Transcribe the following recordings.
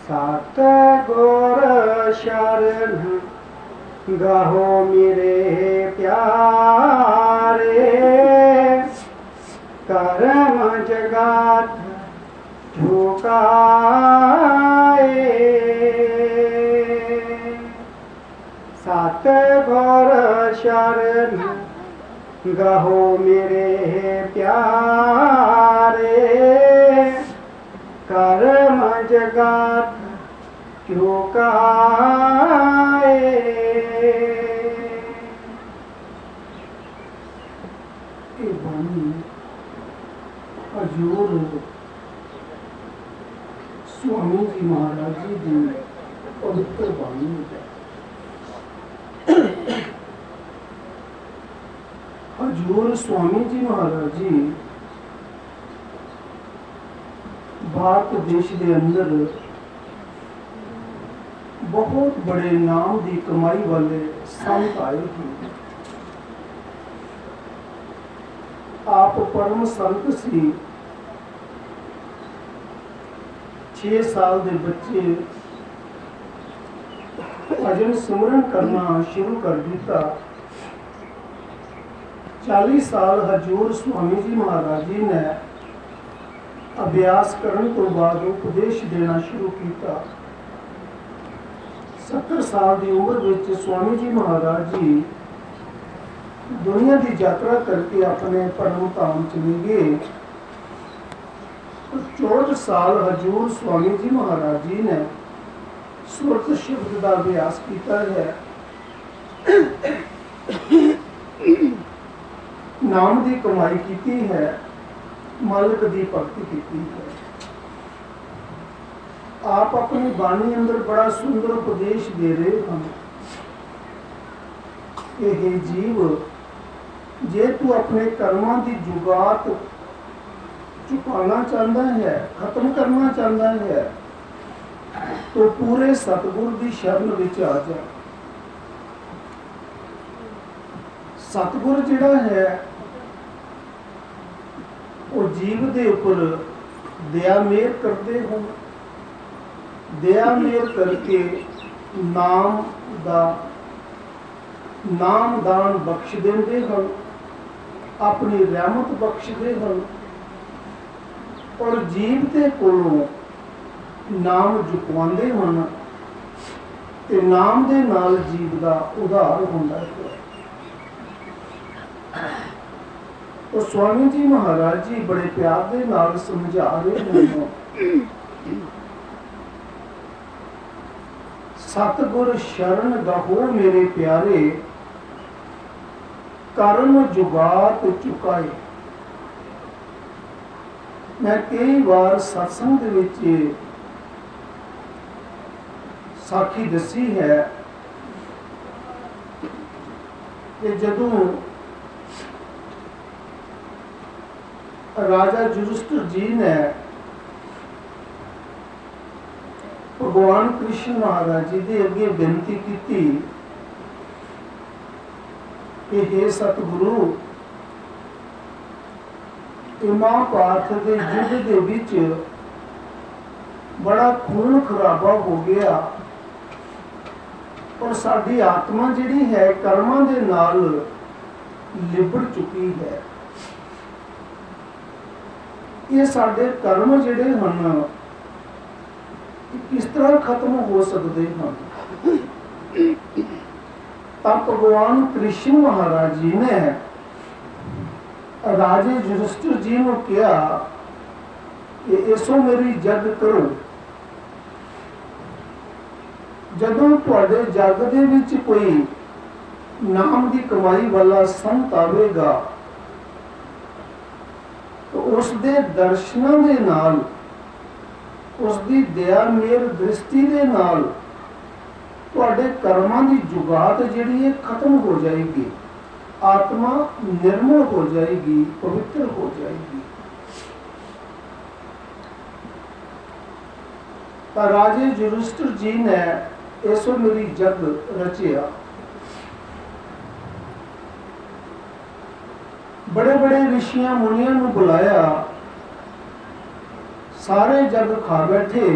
सतगुर शरण गाहो मेरे प्यारे, कर्म जगत झुकाए। सतगुर शरण गाहो मेरे प्यारे, कर्म जगत झुकाए। ये बानी हजूर स्वामी जी महाराज जी की पवित्र बानी है। हजूर स्वामी जी महाराज जी भारत देश के अंदर बहुत बड़े नाम की कमाई वाले संत आए थे। आप परम संत सी। 6 साल के बच्चे भजन सिमरन करना शुरू कर दिता। 40 साल हजूर स्वामी जी महाराज जी ने अभ्यास करने तो बाद उपदेश देना शुरू किया। 70 साल की उम्र में स्वामी जी महाराज जी दुनिया की यात्रा करके अपने परम धाम चले गए। 14 साल हजूर स्वामी जी महाराज जी ने सुरत शब्द का अभ्यास किया है। नाम की कमाई की है, मालिक की भक्ति की है। आप अपनी बाणी अंदर बड़ा सुंदर उपदेश दे रहे हैं। हे जीव, जे तू अपने कर्मां की जुगात चुकाना चाहता है, खत्म करना चाहता है, तो पूरे सतगुर की शरण विच आ जा। सतगुर जिहड़ा है वो जीव के उपर दया मेहर करते हो। दया मेहर करके नाम दान बख्श देंदे हैं, अपनी रहमत बख्शते हैं और जीव के कोलों नाम चुकवाते हैं ते नाम दे नाल जीव का उद्धार होता है। तो स्वामी जी महाराज जी बड़े प्यार के नाल समझा रहे हैं। सतगुर शरण गाहो मेरे प्यारे, कर्म जुगात चुकाए। मैं कई बार सत्संग दे विच साखी दसी है कि जदों राजा युधिष्ठिर जी ने भगवान कृष्ण महाराज जी के अगे बेनती की कि हे सतगुरु, महाभारत के युद्ध के विच बड़ा खून खराबा हो गया और साडी आत्मा जिहड़ी है कर्मां दे नाल लिबड़ चुकी है। ये साडे कर्म जिहड़े हन किस तरह खत्म हो सकते हैं? तब भगवान कृष्ण महाराज जी ने राजे युधिष्ठिर जी को कहा कि इसो मेरी जग करो। जदों तुहाडे जग दे विच कोई नाम की कमाई वाला संत आवेगा तो उसके दर्शनों के नाल, उसकी दया मेहर दृष्टि के नाल तुहाडे कर्मां की जुगात जिहड़ी है खत्म हो जाएगी। आत्मा निर्मल हो जाएगी, पवित्र हो जाएगी। राजे युधिष्ठिर जी ने ऐसो मेरी जग रचिया। बड़े बड़े ऋषियां मुनियां नूं बुलाया सारे जग खा बैठे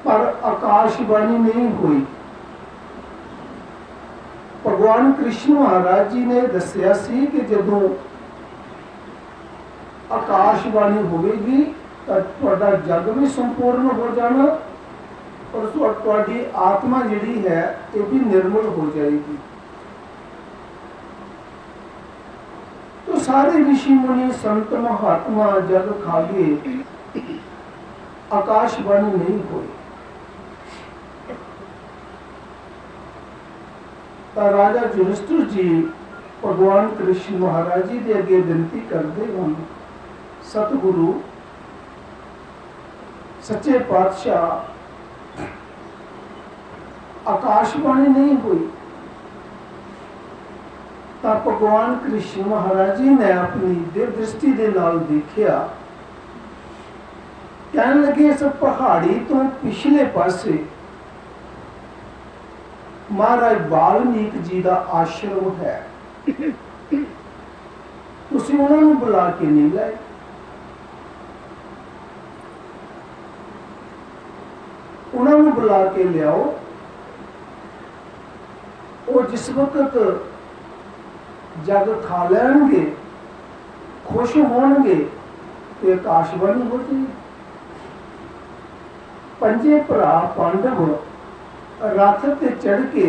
पर आकाशवाणी नहीं हुई। भगवान कृष्ण महाराज जी ने दसिया सी कि जदों आकाशवाणी होगी तो तुहाडा जग भी संपूर्ण हो जाना और तुहाडी आत्मा जिहड़ी है ये भी निर्मल हो जाएगी। तो सारे ऋषि मुनि संत महात्मा जग खा गए, आकाशवाणी नहीं हुई। तो राजा युधिष्ठिर जी भगवान कृष्ण महाराज जी के अगे विनती करते हैं, सतगुरु सच्चे पातशाह आकाशवाणी नहीं हुई। तब भगवान कृष्ण महाराज जी ने अपनी दिव्य दृष्टि के नाल देखिया, कहने लगे इस पहाड़ी तो पिछले पासे महाराज वाल्मीकि जी का आश्रम है, तुसीं उन्होंने बुला के नहीं लाए। उन्होंने बुला के लियाओ, वो जिस वक्त जग खा लैणगे खुश होणगे तो आकाशवाणी हो जाएगी। पंजे भरा पांडव रथ ते चढ़ के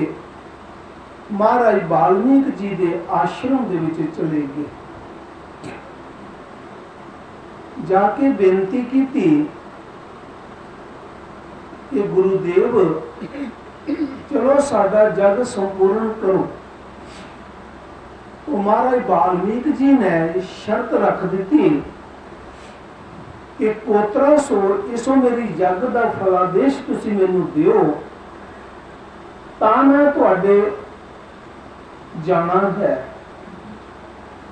महाराज वाल्मीकि जी के आश्रम दे विच चले गए। जाके बेनती की कि गुरुदेव चलो साडा जग संपूर्ण करो। तो महाराज वाल्मीकि जी ने शर्त रख दी कि पोतरा सो इसो मेरी जग का फलादेश तुसी मैनू दिओ तां मैं तुहाडे जाना है।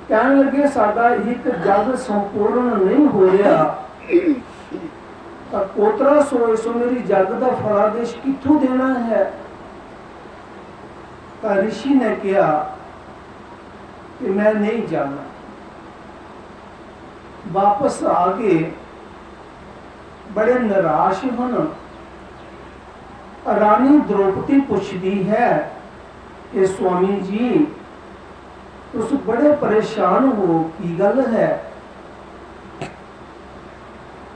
कहने लगे साडा एक जग संपूर्ण नहीं हो रहा, पोतरा सो इसो मेरी जग का फलादेश किथों देना है। ऋषि ने कहा कि मैं नहीं जाना। वापस आके बड़े निराश होना। रानी द्रौपदी पूछती है कि स्वामी जी तुस बड़े परेशान हो, की गल है।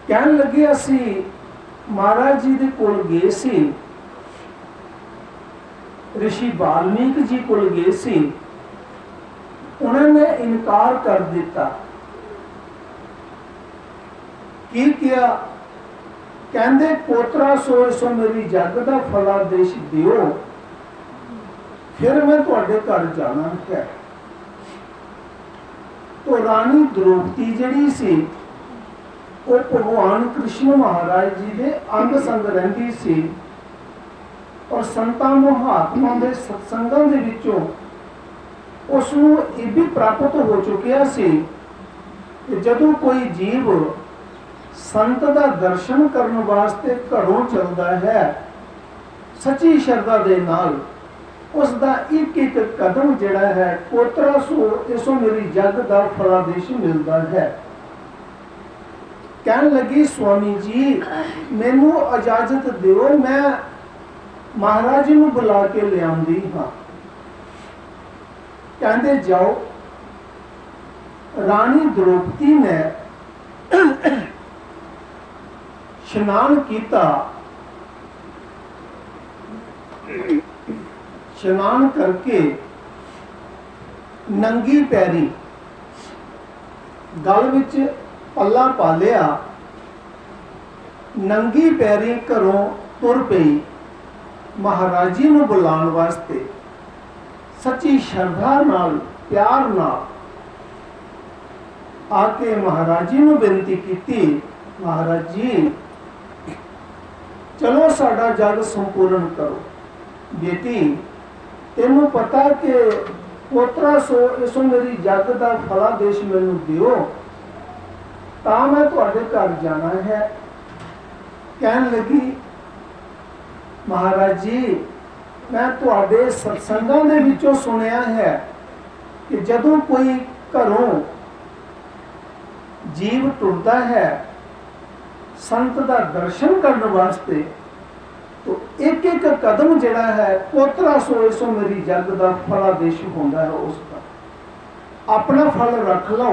कहने लगे असी महाराज जी दे कोल गए सी, ऋषि वाल्मीकि जी कोल गए सी, उन्होंने इनकार कर दिता। की किया? कहंदे पोतरा सो सो मेरी जग का फलादेश दिओ, फिर मैं तुहाडे घर जाना है। तो रानी द्रौपदी जिहड़ी सी वो भगवान कृष्ण महाराज जी के अंग संग रहिंदी सी और संतां महात्मा के सत्संगां दे विचों उसनूं ये भी प्राप्त हो चुकिया सी कि जदों कोई जीव संत का दर्शन करने वास्ते घरों चलता है सच्ची श्रद्धा दे नाल, उसका एक एक कदम जिहड़ा है पोतरा सो इसो मेरी जग का फलादेश मिलता है। कहने लगी स्वामी जी मैनू इजाजत दिओ, मैं महाराज जी नूं बुला के लियांदी हाँ। कहंदे जाओ। रानी द्रौपदी ने स्नान किया, स्नान करके नंगी पैरी गल विच पल्ला पा लिया, नंगी पैरी घरों तुर पई महाराज जी नूं बुलाउण वास्ते। सच्ची श्रद्धा नाल प्यार नाल आके महाराज जी नूं बेनती की, महाराज जी चलो साडा जग संपूर्ण करो। बेटी तेनू पता कि पोतरा सो इसो मेरी जग का फलादेश मैनू दिओ तां मैं तुहाडे घर जाना है। कहन लगी महाराज जी मैं तुहाडे सत्संगां दे विचों सुनिया है कि जदों कोई घरों जीव टुरदा है संत का दर्शन करने वास्ते तो एक एक कदम जिहड़ा है पोतरा सोए सो मेरी जग का फलादेश होंदा है। उसका अपना फल रख लो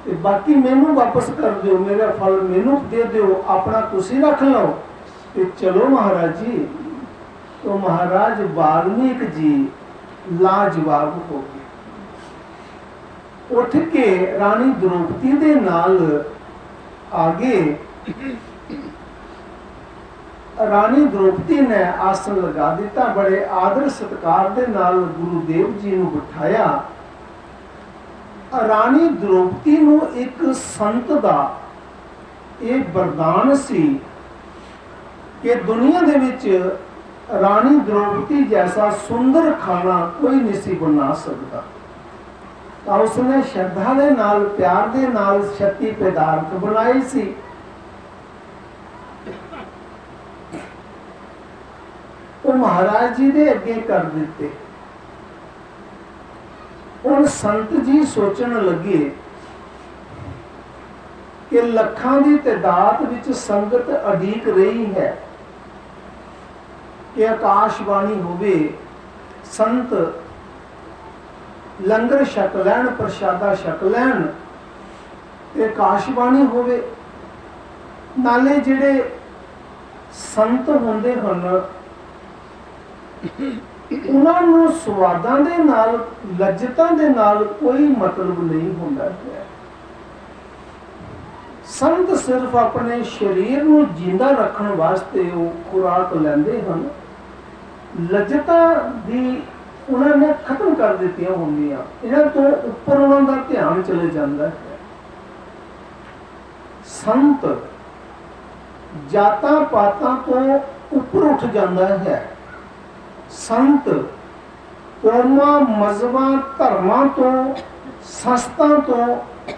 ते बाकी मैनू वापस कर दो, मेरा फल मैनू दे दो, अपना तुसी रख लो ते चलो महाराज जी। तो महाराज वाल्मीकि जी लाजवाब हो गए। उठ के रानी द्रौपदी दे नाल आगे रानी द्रौपदी ने आसन लगा दिता, बड़े आदर सत्कार दे नाल गुरुदेव जी नूं बिठाया। रानी द्रौपदी नूं एक संत दा ये वरदान सी कि दुनिया दे विच रानी द्रौपदी जैसा सुंदर खाना कोई नहीं सी बना सकता। तो उसने श्रद्धा दे नाल प्यार दे नाल शक्ति पदार्थ बनाए सी। वो महाराज जी दे अगे कर दिते। उन संत जी सोचन लगे कि लखां दी तादाद विच संगत अडीक रही है कि आकाशवाणी होवे, संत लंगर छक लैन, प्रशादा छक लैन ते आकाशवाणी होवे। नाले जिहड़े संत होंदे हन उन्हां नूं स्वादां दे नाल लज्जतां दे नाल कोई मतलब नहीं हुंदा है। संत सिर्फ अपने शरीर नूं जिंदा रखण वास्ते वो खुराक लैंदे हन। लज्जतां दी उन्हां ने खत्म कर दित्तियां होंदियां, इन्हां तो उपर उन्हां दा ध्यान चले जांदा है। संत जातां पातां तो उपर उठ जांदा है। संत कौमां मजहबां धर्मां तो संस्थां तो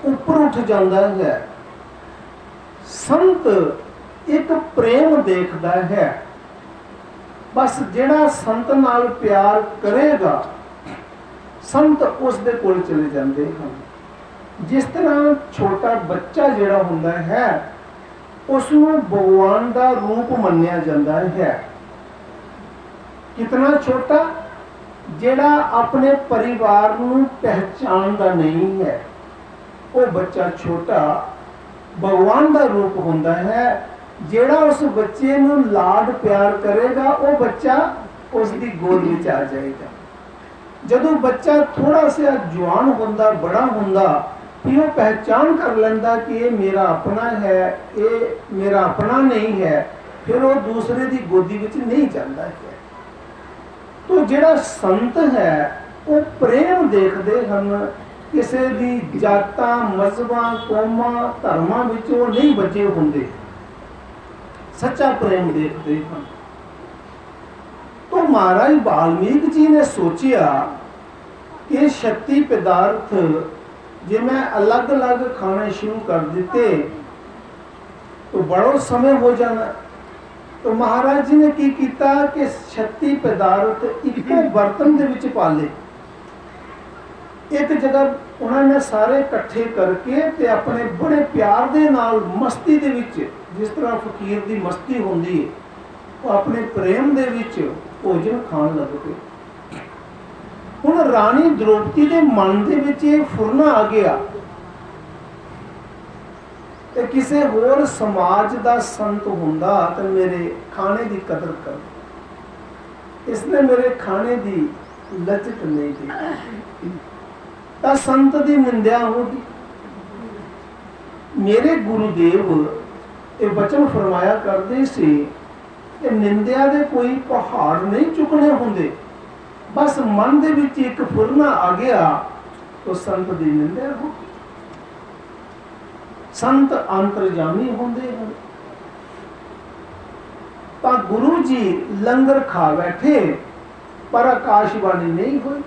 उपर उठ जांदा है। संत एक प्रेम देखदा है। बस जिहड़ा संत नाल प्यार करेगा संत उस दे कोल चले जांदे हन। जिस तरह छोटा बच्चा जिहड़ा हुंदा है उसनूं भगवान दा रूप मन्निया जांदा है। कितना छोटा, जिहड़ा अपने परिवार नूं पहचानदा नहीं है, वो बच्चा छोटा भगवान दा रूप हुंदा है। जिहड़ा उस बच्चे नूं लाड प्यार करेगा वो बच्चा उसकी गोद विच आ जाएगा। जदों बच्चा थोड़ा सा जवान हुंदा, बड़ा हुंदा, फिर वो पहचान कर लेंदा कि ये मेरा अपना है, ये मेरा अपना नहीं है, फिर वो दूसरे की गोदी विच नहीं जाता है। तो जिहड़ा संत है वो प्रेम देखते हैं, किसी दी जातां मजहबां कौमां धर्मां विच वो नहीं बचे हुंदे, सच्चा प्रेम देखते हैं। तो महाराज वाल्मीकि जी ने सोचिया कि शक्ति पदार्थ जे मैं अलग अलग खाने शुरू कर दिते तो बड़ा समय हो जाना। तो महाराज जी ने की किया कि शक्ति पदार्थ इको बर्तन दे विच पाले। एक जगह उन्होंने सारे इकट्ठे करके ते अपने बड़े प्यार दे नाल मस्ती दे विच, जिस तरह फकीर दी मस्ती होंदी है, वो अपने प्रेम दे विच भोजन खान लग पे। हुण रानी द्रौपदी दे मन दे विच ये फुरना आ गया कि किसी होर समाज दा संत हुंदा ते मेरे खाने की कदर कर, इसने मेरे खाने की लज्जत नहीं दी, ता संत की निंदा होगी। मेरे गुरुदेव ये वचन फरमाया करते सी कि निंदा दे कोई पहाड़ नहीं चुकने होंदे, बस मन दे विच एक फुरना आ गया तो संत की निंदा हो। संत अंतर्जामी होंदे हैं। तो गुरु जी लंगर खा बैठे पर आकाशवाणी नहीं हुई।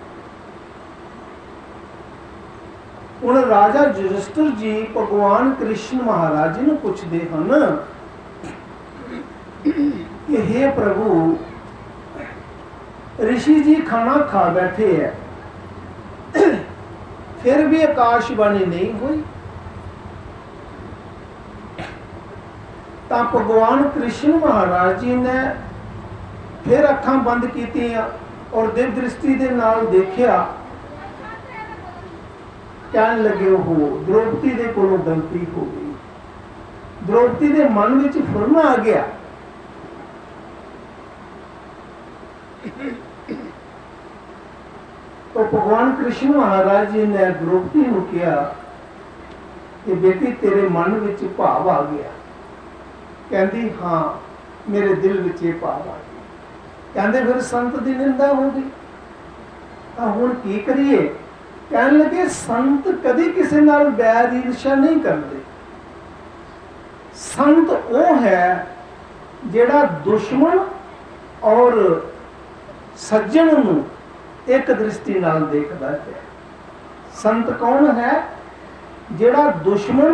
उन राजा युधिष्ठिर जी भगवान कृष्ण महाराज जी ने पूछते हैं कि हे प्रभु, ऋषि जी खाना खा बैठे है फिर भी आकाशवाणी नहीं हुई। ਤਾਂ ਭਗਵਾਨ ਕ੍ਰਿਸ਼ਨ ਮਹਾਰਾਜ ਜੀ ਨੇ ਫਿਰ ਅੱਖਾਂ ਬੰਦ ਕੀਤੀਆਂ ਔਰ ਦਿਵ ਦ੍ਰਿਸ਼ਟੀ ਦੇ ਨਾਲ ਦੇਖਿਆ। ਕਹਿਣ ਲੱਗੇ ਉਹ द्रौपदी ਦੇ ਕੋਲੋਂ ਗਲਤੀ ਹੋ ਗਈ। द्रौपदी ਦੇ ਮਨ ਵਿੱਚ ਫੁਰਨਾ ਆ ਗਿਆ। तो भगवान कृष्ण महाराज जी ने द्रौपदी को कहा कि बेटी तेरे मन विच भाव आ गया। कहती हाँ मेरे दिल विच ये भाव आ गया। कहते फिर संत की निंदा हो गई। हुण की करिए? कहने लगे संत कदी किसी नाल बैर ईर्ष्या नहीं करते। संत वो है जिहड़ा दुश्मन और सज्जन नूं एक दृष्टि नाल देखदा है। संत कौन है? जिहड़ा दुश्मन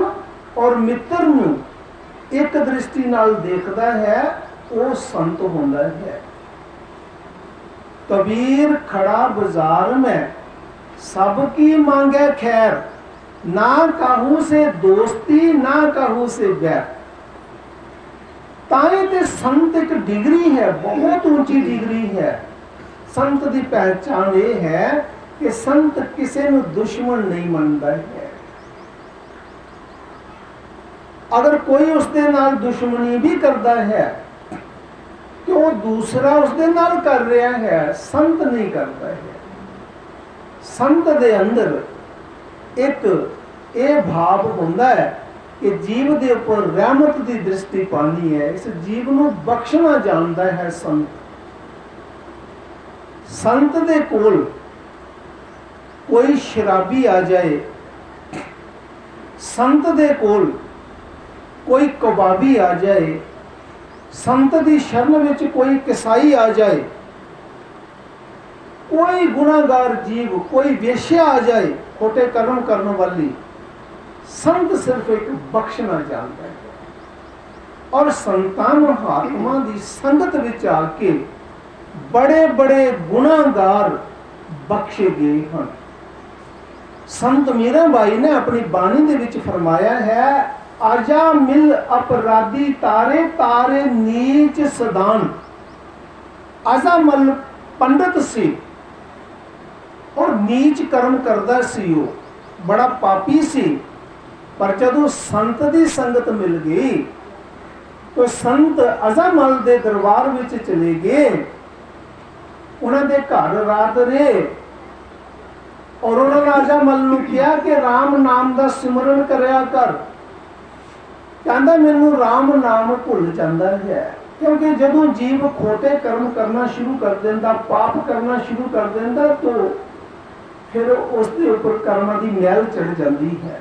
और मित्र नूं एक दृष्टि नाल देखदा है, वो संत होंदा है। कबीर खड़ा बाजार में सबकी मांगे खैर, ना काहू से दोस्ती ना काहू से बैर। ताई ते संत एक डिग्री है, बहुत ऊंची डिग्री है। संत की पहचान ये है कि संत किसी ਨੂੰ दुश्मन नहीं मनता है। अगर कोई उसके नाल दुश्मनी भी करता है तो वो दूसरा उसके नाल कर रहा है, संत नहीं करता है। संत दे अंदर एक ये भाव होता है कि जीव के ऊपर रहमत की दृष्टि पानी है। इस जीव को बख्शना जानता है संत। संत दे कोल कोई शराबी आ जाए, संत दे कोल कोई कबाबी आ जाए, संत की शरण विच कोई कसाई आ जाए, कोई गुनाहगार जीव, कोई वेश्या आ जाए, खोटे कर्म करने वाली, संत सिर्फ एक बख्शना जानता है। और संतान महात्मा की संगत विच आके बड़े बड़े गुनाहगार बख्शे गए हैं। संत मीराबाई ने अपनी बाणी दे विच फरमाया है, आजा मिल अपराधी तारे तारे नीच सदान। आजा मल पंडित सी और नीच कर्म करदा सी, वो बड़ा पापी सी, पर जदों संत की संगत मिल गई तो संत अजामल दे दरबार विच चले गए, उन्होंने घर रात रहे और उन्होंने अजामल नूं कहा कि राम नाम का सिमरन करया कर। कहता मैनू राम नाम भुल जाता है, क्योंकि जदों जीव खोटे कर्म करना शुरू कर देता, पाप करना शुरू कर देता, तो फिर उसके ऊपर कर्म की मैल चढ़ जाती है।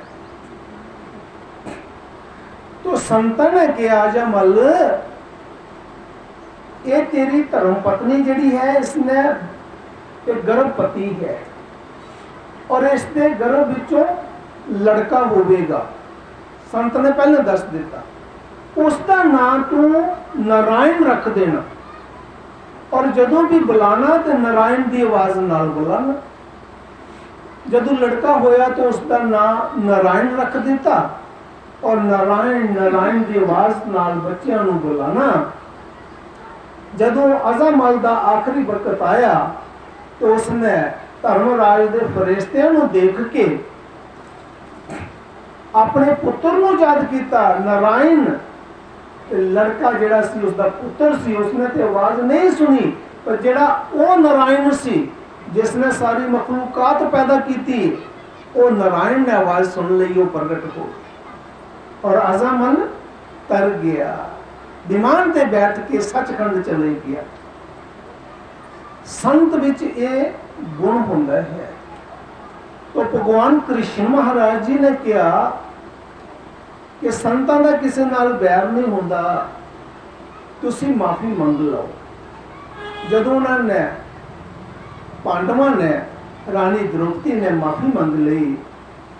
तो संतां ने कहा अजामल ये तेरी धर्म पत्नी जिहड़ी है, इसने एक गर्भवती है और इसके गर्भ विचों लड़का होवेगा। संत ने पहले दस दिता, उसका नाम तू नारायण रख देना और जदों भी बुलाना तो नारायण की आवाज नाल बुलाना। जदों लड़का होया तो उसका नाम नारायण रख दिता और नारायण नारायण की आवाज नाल बच्चों नूं बुलाना। जदों अजामल का आखिरी वक्त आया तो उसने धर्मराज के फरिश्तियां नूं देख के अपने पुत्र नूं याद किया। नारायण लड़का जिहड़ा सी उसका पुत्र सी, उसने तो आवाज नहीं सुनी, पर जिहड़ा वो नारायण सी जिसने सारी मखलूकात पैदा की थी, वो नारायण ने आवाज सुन ली, वो प्रगट हो और अजामल तर गया, विमान पे बैठ के सचखंड चले गया। संत विच ये गुण होंदा है। तो भगवान कृष्ण महाराज जी ने कहा कि संतां दा किसी नाल बैर नहीं होंदा, तुसी माफी मंग लो। जदों उन्होंने पांडवां ने रानी द्रौपदी ने माफी मंग ली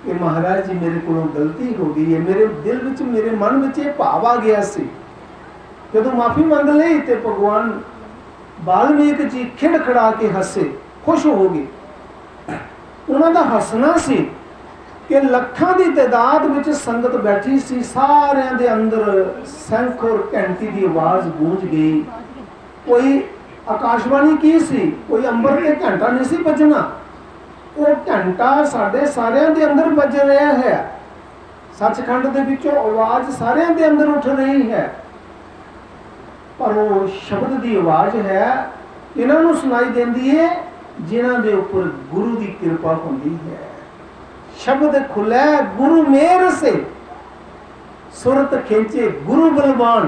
कि महाराज जी मेरे को गलती हो गई है, मेरे दिल विच मेरे मन विच ये भाव आ गया सी। जदों माफी मंग ली तो भगवान वाल्मीकि जी खिड़खड़ा के हसे, खुश हो गए। उन्हों का हसना सी कि ਲੱਖਾਂ ਦੀ ਤਾਦਾਦ ਵਿੱਚ ਸੰਗਤ ਬੈਠੀ ਸੀ, ਸਾਰਿਆਂ ਦੇ ਅੰਦਰ ਸ਼ੰਖ ਔਰ ਘੰਟੀ ਦੀ ਆਵਾਜ਼ ਗੂੰਜ ਗਈ। ਕੋਈ ਆਕਾਸ਼ਬਾਣੀ ਕੀ ਸੀ, ਕੋਈ ਅੰਬਰ ਤੇ ਘੰਟਾ ਨਹੀਂ ਸੀ ਵੱਜਣਾ, ਉਹ ਘੰਟਾ ਸਾਡੇ ਸਾਰਿਆਂ ਦੇ ਅੰਦਰ ਵੱਜ ਰਿਹਾ ਹੈ। ਸੱਚਖੰਡ ਦੇ ਵਿੱਚੋਂ ਆਵਾਜ਼ ਸਾਰਿਆਂ ਦੇ ਅੰਦਰ ਉੱਠ ਰਹੀ ਹੈ, ਪਰ ਉਹ ਸ਼ਬਦ ਦੀ ਆਵਾਜ਼ ਹੈ, ਇਹਨਾਂ ਨੂੰ ਸੁਣਾਈ ਦਿੰਦੀ ਹੈ ਜਿਨ੍ਹਾਂ ਦੇ ਉੱਪਰ ਗੁਰੂ ਦੀ ਕਿਰਪਾ ਹੁੰਦੀ ਹੈ। शब्द खुले गुरु मेर से, सुरत खिंचे गुरु बलवान।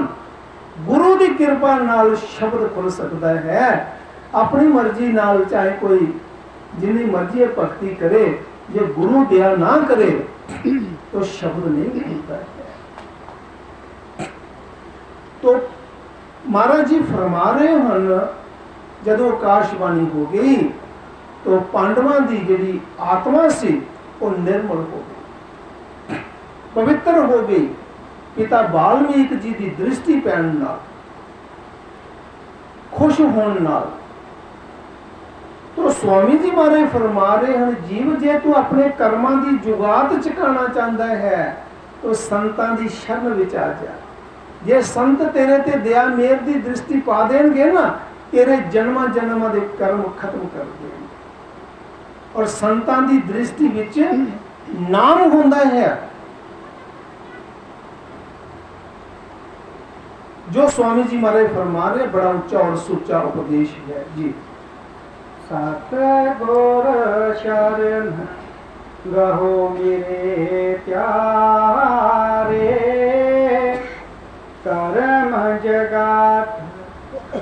गुरु की कृपा नाल शब्द खुल सकता है। अपनी मर्जी नाल चाहे कोई जिन्नी मर्जी भक्ति करे, जे गुरु दया ना करे तो शब्द नहीं खुलता है। तो महाराज जी फरमा रहे हैं, जदों आकाशवाणी हो गई तो पांडवां दी जिहड़ी आत्मा सी वो निर्मल हो गई, पवित्र हो गई। पिता वाल्मीकि जी की दृष्टि पैण नाल, खुश होने नाल। तो स्वामी जी महाराज फरमा रहे हैं, जीव जे तू अपने कर्मां की जुगात चुकाना चाहता है तो संतां की शरण विच आ जा। जे संत तेरे ते दया मेर की दृष्टि पा देणगे ना, तेरे जन्मां जन्मां दे कर्म खत्म कर देणगे। और संतां दी दृष्टि विच नाम होंदा है, जो स्वामी जी महाराज फरमा रहे, बड़ा ऊंचा और सुच्चा उपदेश है जी। सतगुर शरण गहो मेरे प्यारे, कर्म जगत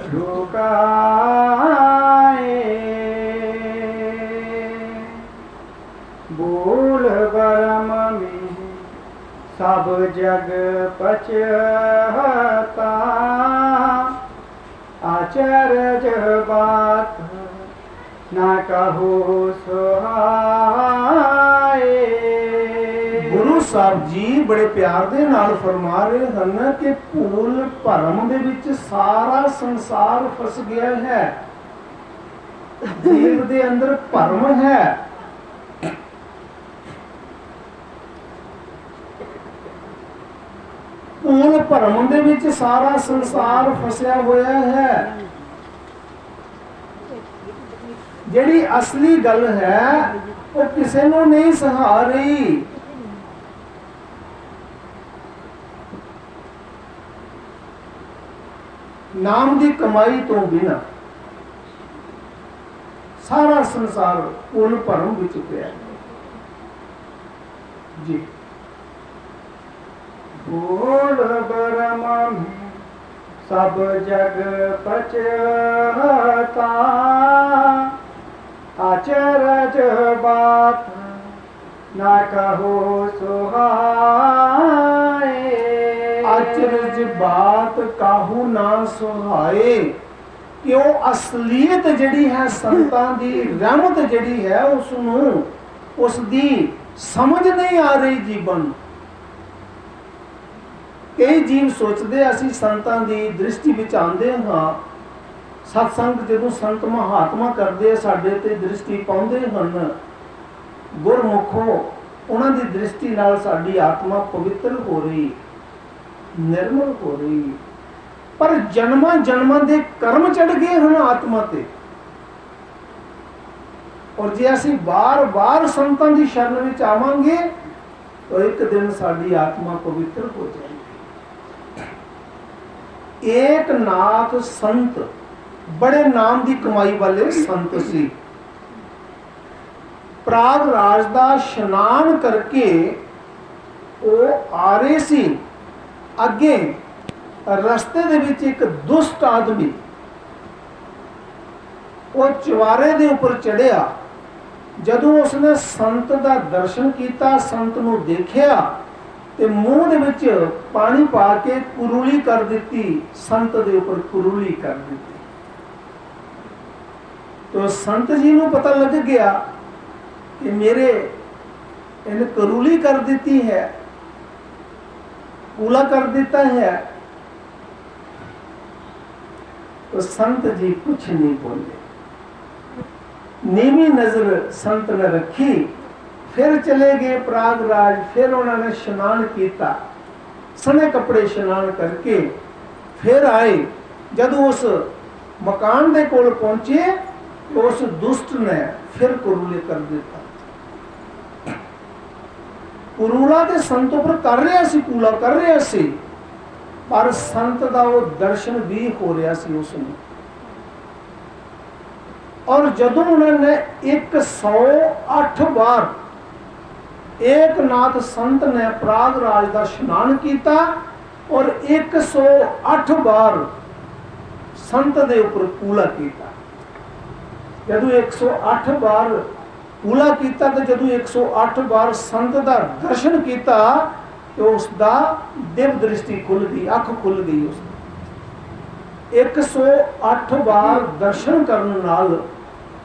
झुकाए, बोल बरम में सब जग पचहता, आचरज बात ना कहो सुहाए। गुरु साहब जी बड़े प्यार दे नाल फरमा रहे हैं कि भूल भरम दे विच सारा संसार फस गया है। जीव दे अंदर भरम है, भूल भरम दे विच सारा संसार फसिया होया है। जिहड़ी असली गल है वो किसी नूं नहीं सहा रही। नाम की कमाई तो बिना सारा संसार भूल भरम विच पिया जी। भूल भरम सब जग पचहता, आचरज बात ना कहो सुहाए। आचरज बात काहू ना सुहाए, क्यों असलीयत जिहड़ी है संतां दी रहमत जिहड़ी है उसनूं उसदी समझ नहीं आ रही जीवन। कई जीव सोचते असी संतां दी दृष्टि विच आंदे हां, सत्संग जदों संत महात्मा करते साडे ते दृष्टि पाउंदे हन, गुरमुखो उन्हां दी दृष्टि नाल साडी आत्मा पवित्र हो रही, निर्मल हो रही। पर जन्मां जन्मां दे कर्म चढ़ गए हन आत्मा ते, और जे असी बार बार संतां दी शरण विच आवांगे तो एक दिन साडी आत्मा पवित्र हो जाएगी। एक नाथ संत बड़े नाम की कमाई वाले संत सी। प्राग राज दा स्नान करके वो आ रहे सी, अगे रस्ते दे विच एक दुष्ट आदमी वो चवारे दे उपर चढ़िया। जदों उसने संत दा दर्शन किया, संत नूं देखिया ते मूँह दे विच पानी पा के कुरूली कर दी, संत दे उपर कुरूली कर दी। तो संत जी नूं पता लग गया कि मेरे इन्हें करूली कर दी है, कूला कर देता है। तो संत जी कुछ नहीं बोले, नीवी नजर संत ने रखी, फिर चले गए प्रयागराज। फिर उन्होंने स्नान किया, सने कपड़े स्नान करके फिर आए। जदों उस मकान के कोल पहुंचे तो उस दुष्ट ने फिर कुरूले कर दिता। कुरूला ते संतों पर कर रहा सी, कूला कर रहा सी, पर संत का वो दर्शन भी हो रहा सी उसमें। और जदों उन्होंने 108 बार एक नाथ संत ने प्रयागराज का स्नान किया और 108 बार संत दे ऊपर कूला किया। जदों 108 बार कूला किया तो जदों 108 बार संत का दर्शन किया तो उसका दिव्य दृष्टि खुल गई, अख खुल गई। उसकी 108 बार दर्शन करने नाल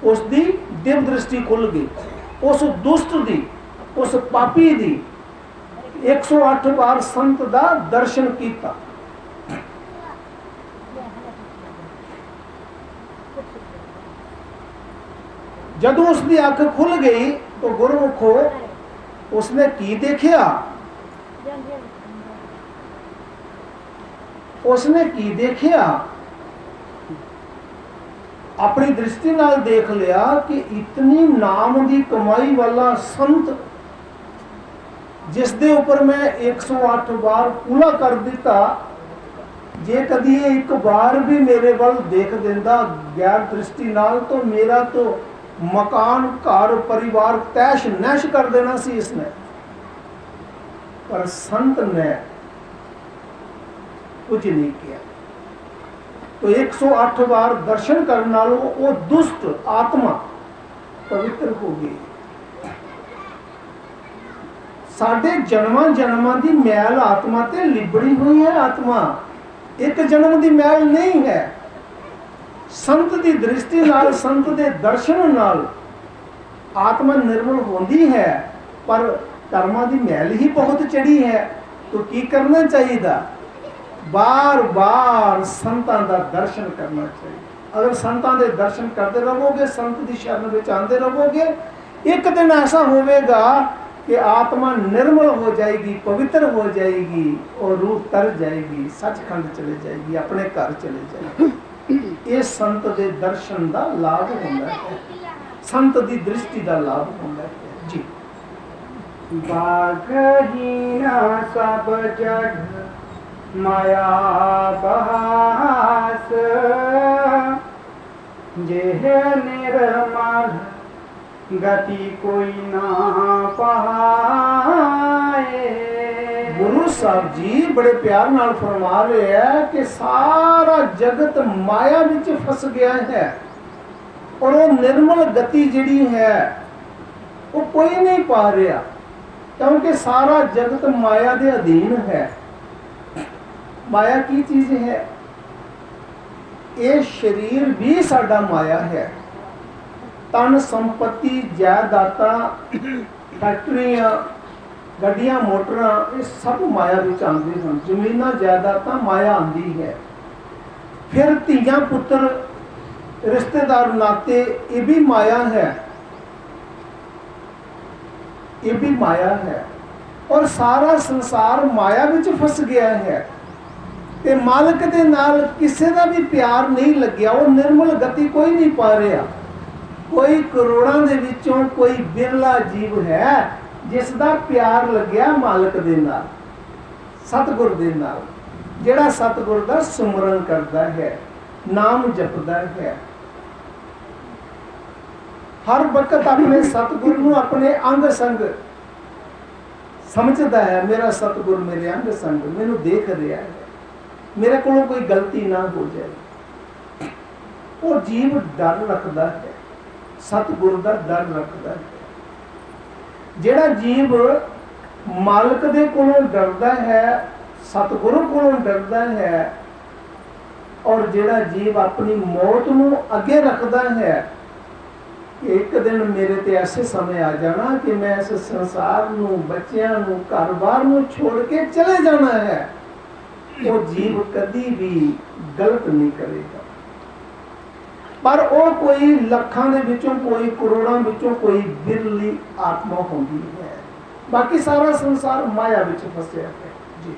उसकी दिव्य दृष्टि खुल गई। उस दुष्ट दी, उस पापी दी 108 बार संत का दर्शन किया। जदों उसकी अख खुल गई तो गुरमुखो उसने की देखिया, उसने की देखिया, अपनी दृष्टि नाल देख लिया कि इतनी नाम की कमाई वाला संत जिस दे ऊपर मैं 108 बार कूला कर दिता, जे कदी एक बार भी मेरे वाल देख देंदा गैर दृष्टि नाल तो मेरा तो मकान घर परिवार तैश नैश कर देना सी इसने। पर संत ने कुछ नहीं किया। तो 108 बार दर्शन करने वालों वो दुष्ट आत्मा पवित्र हो गई। साढ़े जन्मां जन्मां दी मैल आत्मा ते लिबड़ी हुई है। आत्मा एक जन्म दी मैल नहीं है। संत दी दृष्टि नाल, संत दे दर्शन नाल आत्मा निर्मल होती है, पर कर्मां दी मैल ही बहुत चढ़ी है। तो की करना चाहिए? बार बार संतां दा दर्शन करना चाहिए। अगर संतां दे दर्शन करते रहोगे, संत दी शरण विच आंदे रहोगे, एक दिन ऐसा होवेगा कि आत्मा निर्मल हो जाएगी, पवित्र हो जाएगी और रूह तर जाएगी, सचखंड चले जाएगी, अपने घर चले जाएगी। ये संत दे दर्शन का लाभ होता है, संत दी दृष्टि का लाभ होता है। जी। बाघहीना सब जग माया बहास, जेह निर्मल गति कोई ना पाए। गुरु साहब जी बड़े प्यार नाल फरमा रहे हैं कि सारा जगत माया विच फस गया है और वो निर्मल गति जिहड़ी है वो कोई नहीं पा रहा, क्योंकि सारा जगत माया के अधीन है। माया की चीज है? ये शरीर भी साडा माया है। तन संपत्ति जायदादा फैक्ट्रियां गड्डियां मोटरां ये सब माया विच आंदे हैं। जमीनां जायदादां माया आंदी है। फिर धीयां पुत्र रिश्तेदार नाते ये भी माया है, ये भी माया है। और सारा संसार माया विच फस गया है ते मालिक दे नाल किसी का भी प्यार नहीं लग्या। वो निर्मल गति कोई नहीं पा रहा। कोई करोड़ों दे विचों कोई बिरला जीव है जिसका प्यार लग्या मालिक दे नाल, सतगुर दे नाल, जिहड़ा सतगुर दा सुमरन करता है, नाम जपदा है, हर वक्त अपने सतगुर नूं अपने अंग संग समझदा है। मेरा सतगुर मेरे अंग संग मैनू देख रहा है, मेरे को कोई गलती ना हो जाए। वो जीव डर रखता है, सतगुर का डर रखता है। जेड़ा जीव मालिक दे कोलों डरदा है, सतगुरु कोलों डरदा है, और जेड़ा जीव अपनी मौत नूं अगे रखता है, एक दिन मेरे ते ऐसे समय आ जाना कि मैं इस संसार नूं, बच्चियां नूं, घर बार नूं छोड़ के चले जाना है, वो जीव कभी भी गलत नहीं करेगा। पर वो कोई लखां दे विचों कोई करोड़ां विचों कोई बिरली आत्मा होंदी है। बाकी सारा संसार माया विच फसिया है जी।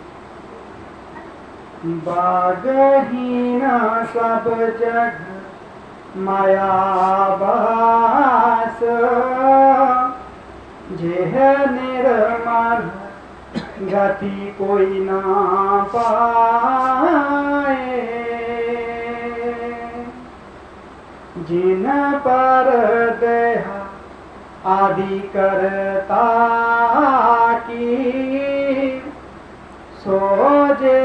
बागहीन सब जग माया बास, जेह निर्मल गति कोई ना पाए। जिन पर देहा आदि करता की, सो जे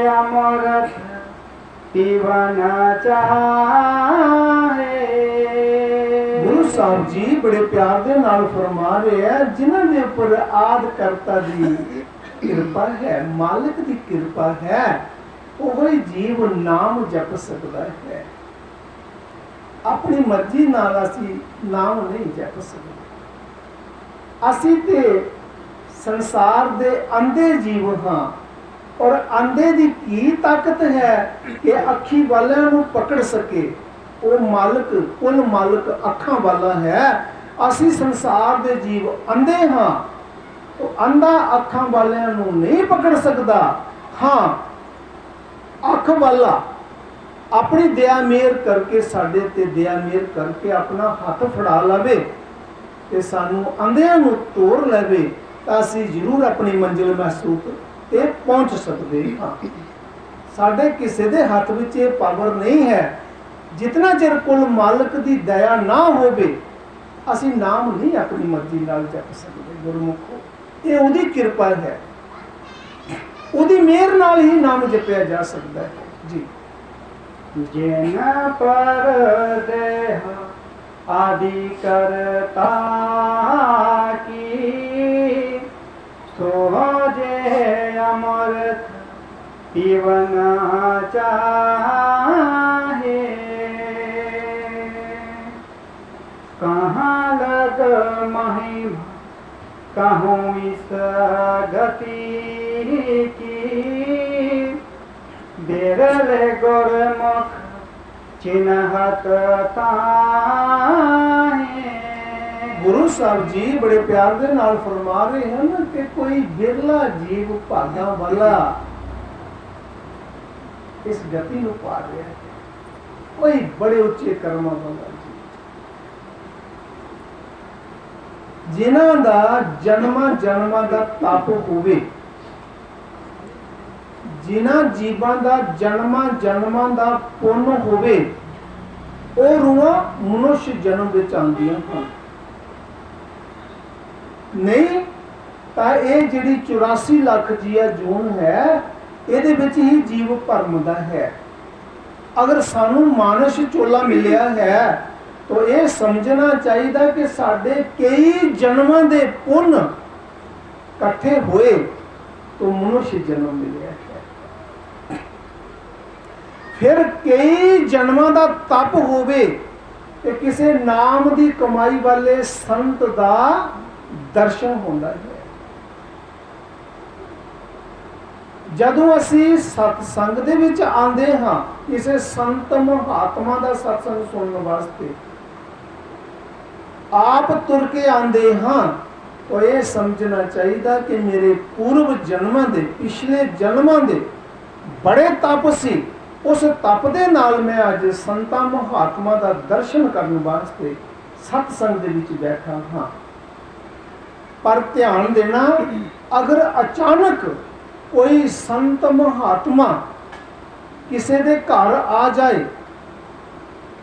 अमरत पीवन चाहे। गुरु साहब जी बड़े प्यार दे नाल फरमा रहे हैं, जिन्हां दे उपर आद करता दी किरपा है, मालिक दी किरपा है, वही जीव नाम जप सकता है। अपनी मर्जी नाल असी नाम नहीं जप सकते। असी ते संसार दे अंधे जीव हाँ, और अंधे दी की ताकत है कि अखी वालियां नूं पकड़ सके। वो मालिक कुल मालिक अखां वाला है। असी संसार दे जीव अंधे हाँ, तो अंधा अखां वालियां नूं नहीं पकड़ सकता। हाँ, अख वाला अपनी दया मेहर करके साडे ते दया मेहर करके अपना हथ फड़ा लवे ते सानू अंधियां नूं तोड़ लवे, तां असीं जरूर अपनी मंजिल महसूस ते पहुंच सकते हाँ। साडे किसी दे हथ विच ये पावर नहीं है। जितना चिर कुल मालिक दी दया ना होवे, असीं नाम नहीं अपनी मर्जी नाल जप सकते। गुरमुखो, ये उहदी किरपा है, उहदी मेहर नाल ही नाम जपिया जा सकता है जी। जिन पर देह आदि करता की, सो जे अमृत पीवन चाहे। कहाँ लग महिमा कहूँ इस गति की, बिरल गुरमुख चिन्हत ताहे। गुरु साहब जी बड़े प्यार दे नाल फरमा रहे हैं कि कोई बिरला जीव भागा वाला इस गति नूं पा रहा है, कोई बड़े उच्चे कर्मां वाला जी, जिन्हां दा जन्मां जन्मां दा तप होवे, जिन्हां जीवां दा जन्मां जन्मां दा पुण्य होवे, ਉਹ रूहां मनुष्य जन्म विच आंदियां हन। नहीं ਤਾਂ ਇਹ ਜਿਹੜੀ 84 ਲੱਖ ਜੀਆ ਜੂਨ ਹੈ, ਇਹਦੇ ਵਿੱਚ ਹੀ ਜੀਵ ਭਰਮਦਾ ਹੈ। ਅਗਰ ਸਾਨੂੰ ਮਾਨਸ ਚੋਲਾ ਮਿਲਿਆ ਹੈ ਤਾਂ ਇਹ ਸਮਝਣਾ ਚਾਹੀਦਾ ਕਿ ਸਾਡੇ ਕਈ ਜਨਮਾਂ ਦੇ ਪੁੰਨ ਇਕੱਠੇ ਹੋਏ ਤਾਂ ਮਨੁੱਖ ਜਨਮ ਮਿਲਿਆ ਹੈ। फिर कई जन्मां दा तप होवे ते किसी नाम दी कमाई वाले संत दा दर्शन होंदा है। जदों असी सत्संग दे विच आंदे हां, किसी संत महात्मा दा सत्संग सुनने वास्ते आप तुर के आंदे हां, तो ये समझना चाहिए कि मेरे पूर्व जन्मां दे पिछले जन्मां दे बड़े तप सी, उस तप दे नाल मैं अज संतां महात्मा दा दर्शन करने वास्ते सत्संग दे विच बैठा हाँ। पर ध्यान देना, अगर अचानक कोई संत महात्मा किसी दे घर आ जाए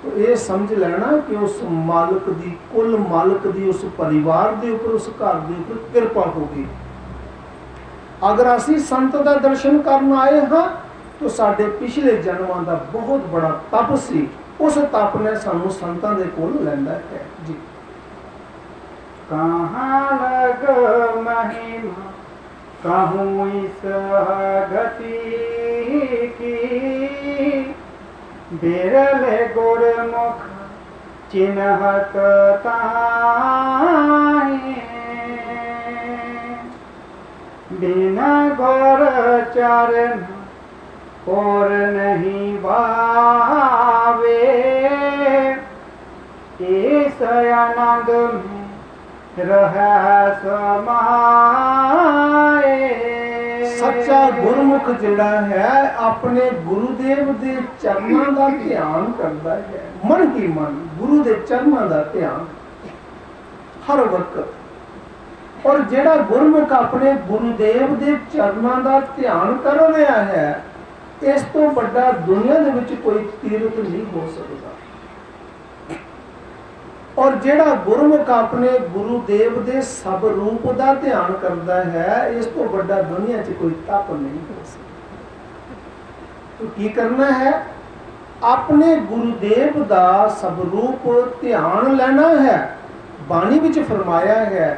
तो ये समझ लेना कि उस मालिक दी, कुल मालिक दी उस परिवार दे उपर, उस घर दे उपर किरपा होगी। अगर असी संत दा दर्शन करन आए हाँ तो साडे पिछले जन्मां दा बहुत बड़ा तप सी, उस तप ने सानू संतां दे कोल लैंदा है जी। कहाँ लग महिमा कहूँ इस गति की, बिरल गुरमुख चिन्हत ताहे। बिना घोर चरण और नहीं भावे, आनंद में रहै समाए। ਸੱਚਾ ਗੁਰਮੁਖ ਜਿਹੜਾ ਹੈ ਆਪਣੇ ਗੁਰੂਦੇਵ ਦੇ ਚਰਨਾਂ ਦਾ ਧਿਆਨ ਕਰਦਾ ਹੈ, ਮਨ ਕੀ ਮਨ ਗੁਰੂ ਦੇ ਚਰਨਾਂ ਦਾ ਧਿਆਨ ਹਰ ਵਕਤ। ਔਰ ਜਿਹੜਾ ਗੁਰਮੁਖ ਆਪਣੇ ਗੁਰੂਦੇਵ ਦੇ ਚਰਨਾਂ ਦਾ ਧਿਆਨ ਕਰ ਰਿਹਾ ਹੈ, ਇਸ ਤੋਂ ਵੱਡਾ ਦੁਨੀਆ ਦੇ ਵਿੱਚ ਕੋਈ ਤੀਰਥ ਨਹੀਂ ਹੋ ਸਕਦਾ। ਔਰ ਜਿਹੜਾ ਗੁਰਮੁਖ ਆਪਣੇ ਗੁਰੂਦੇਵ ਦੇ ਸਭ ਰੂਪ ਦਾ ਧਿਆਨ ਕਰਦਾ ਹੈ, ਇਸ ਤੋਂ ਵੱਡਾ ਦੁਨੀਆ 'ਚ ਕੋਈ ਤਪ ਨਹੀਂ ਹੋ ਸਕਦਾ। ਤੋ ਕੀ ਕਰਨਾ ਹੈ? ਆਪਣੇ ਗੁਰੂਦੇਵ ਦਾ ਸਭ ਰੂਪ ਧਿਆਨ ਲੈਣਾ ਹੈ। ਬਾਣੀ ਵਿੱਚ ਫਰਮਾਇਆ ਹੈ,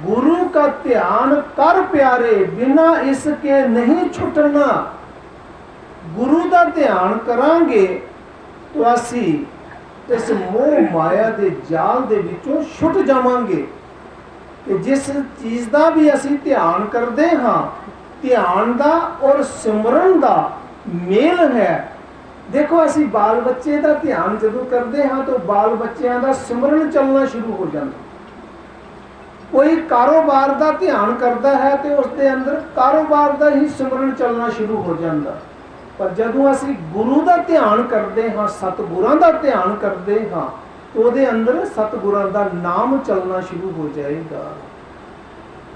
ਗੁਰੂ का ध्यान कर प्यारे बिना इसके नहीं छुटना। गुरु का ध्यान करांगे तो असी इस मोह माया के जाल दे विचों छुट जावांगे। कि जिस चीज़ का भी असी ध्यान करते हाँ, ध्यान का और सिमरन का मेल है। देखो असी बाल बच्चे का ध्यान जदों करते हाँ तो बाल बच्चों का सिमरन चलना शुरू हो जाता। कोई कारोबार का ध्यान करता है तो उसके अंदर कारोबार का ही सिमरन चलना शुरू हो जाता। पर जदों असी गुरु का ध्यान करते हाँ, सतगुरां का ध्यान करते हाँ, तो उसके अंदर सतगुरां का नाम चलना शुरू हो जाएगा।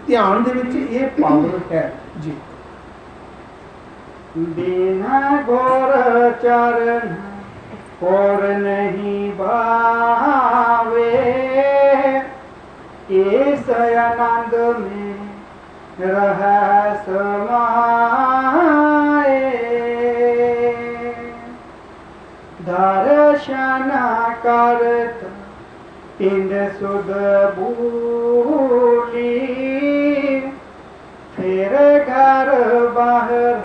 ध्यान दे विच ये पावर है जी। बिना गोर चरण और नहीं भावे। इस आनंद में रहै समाए। दर्शन करत पिंड सुध भूली। फिर घर बाहर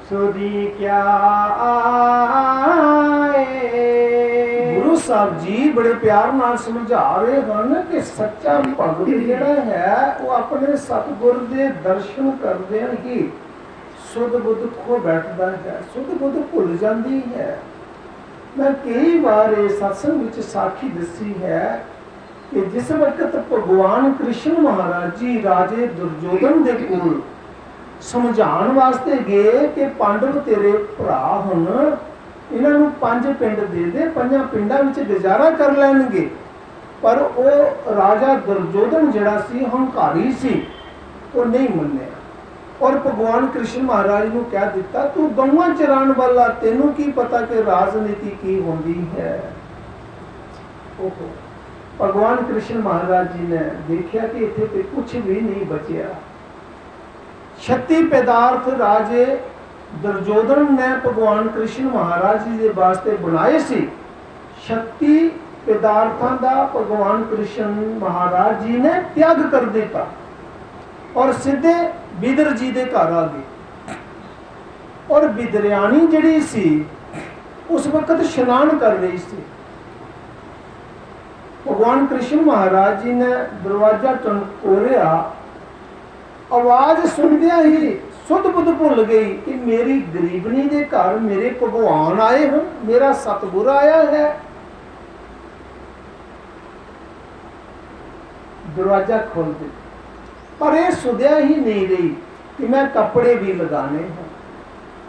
सुधी क्या आए। गुरु साहब जी बड़े प्यार नाल समझा रहे हैं कि सच्चा भगत जिहड़ा है वो अपने सतगुर दे दर्शन करदे ही सुध बुद्ध खो बैठदा है, सुध बुद्ध भुल जाती है। मैं कई बार इस सत्संग विच साखी दसी है कि जिस वक्त भगवान कृष्ण महाराज जी राजे दुर्योधन दे कोल समझाउण वास्ते गए कि पांडव तेरे भरा हुण इन्हां नूं 5 पिंड दे दे, 5 पिंडां विच गुजारा कर लैणगे। पर वो राजा दुर्योधन जिहड़ा सी हंकारी सी, वो नहीं मन्निया और भगवान कृष्ण महाराज नूं कह दिता तू गऊआं चराण वाला, तैनूं की पता कि राजनीति की होंदी है। ओहो, भगवान कृष्ण महाराज जी ने देखा कि इत्थे ते कुछ भी नहीं बचिया। 36 पदार्थ राजे दुर्योधन ने भगवान कृष्ण महाराज जी के वास्ते बनाए सी। 36 पदार्थों का भगवान कृष्ण महाराज जी ने त्याग कर दिता और सीधे बिदर जी के घर आ गए। और बिदरियानी जिहड़ी सी उस वक्त स्नान कर रही सी। भगवान कृष्ण महाराज जी ने दरवाजा टंकोरिया, आवाज सुनदिया ही सुध बुद्ध भुल गई कि मेरी गरीबनी के घर मेरे भगवान आए हैं, मेरा सतगुर आया है। दरवाजा खोल दिया, पर यह सुधिया ही नहीं रही कि मैं कपड़े भी लगाने हैं।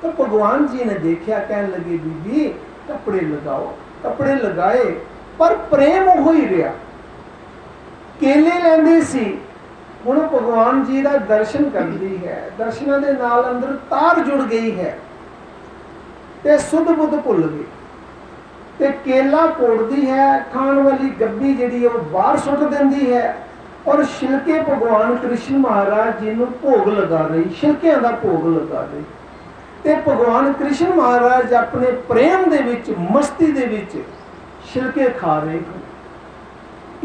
तो भगवान जी ने देखा, कहने लगे बीबी कपड़े लगाओ। कपड़े लगाए पर प्रेम हो ही रहा। केले लेंदी सी, हुण भगवान जी का दर्शन करती है, दर्शनों के नाल अंदर तार जुड़ गई है ते सुध बुद्ध भुल गई ते केला पोड़ती है, खाण वाली गब्बी जिहड़ी वो बाहर सुट देंदी है और छिलके भगवान कृष्ण महाराज जी नूं भोग लगा रही, छिलकियां दा भोग लगा रही ते भगवान कृष्ण महाराज अपने प्रेम दे विच मस्ती दे विच छिलके खा रहे हैं।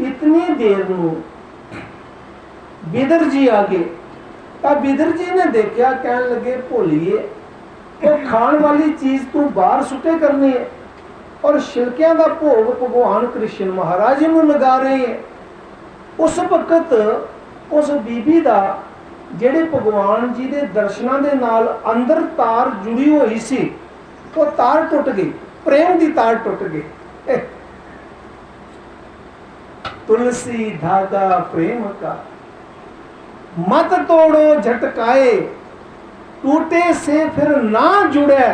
इतनी देर नूं बिदर जी आ गए। तब बिदर जी ने देखा, कहने लगे भोलिए वो खाण वाली चीज तू बाहर सुटे करनी है और छिलकियां का भोग भगवान कृष्ण महाराज नूं लगा रहे हैं। उस वक्त उस बीबी का ਜਿਹੜੇ ਭਗਵਾਨ ਜੀ ਦੇ ਦਰਸ਼ਨਾਂ ਦੇ ਨਾਲ ਅੰਦਰ ਤਾਰ ਜੁੜੀ ਹੋਈ ਸੀ, ਉਹ ਤਾਰ ਟੁੱਟ ਗਈ, ਪ੍ਰੇਮ ਦੀ ਤਾਰ ਟੁੱਟ ਗਈ। तुलसी धागा प्रेम का। मत तोड़ो झटकाए, टूटे से फिर ना जुड़े,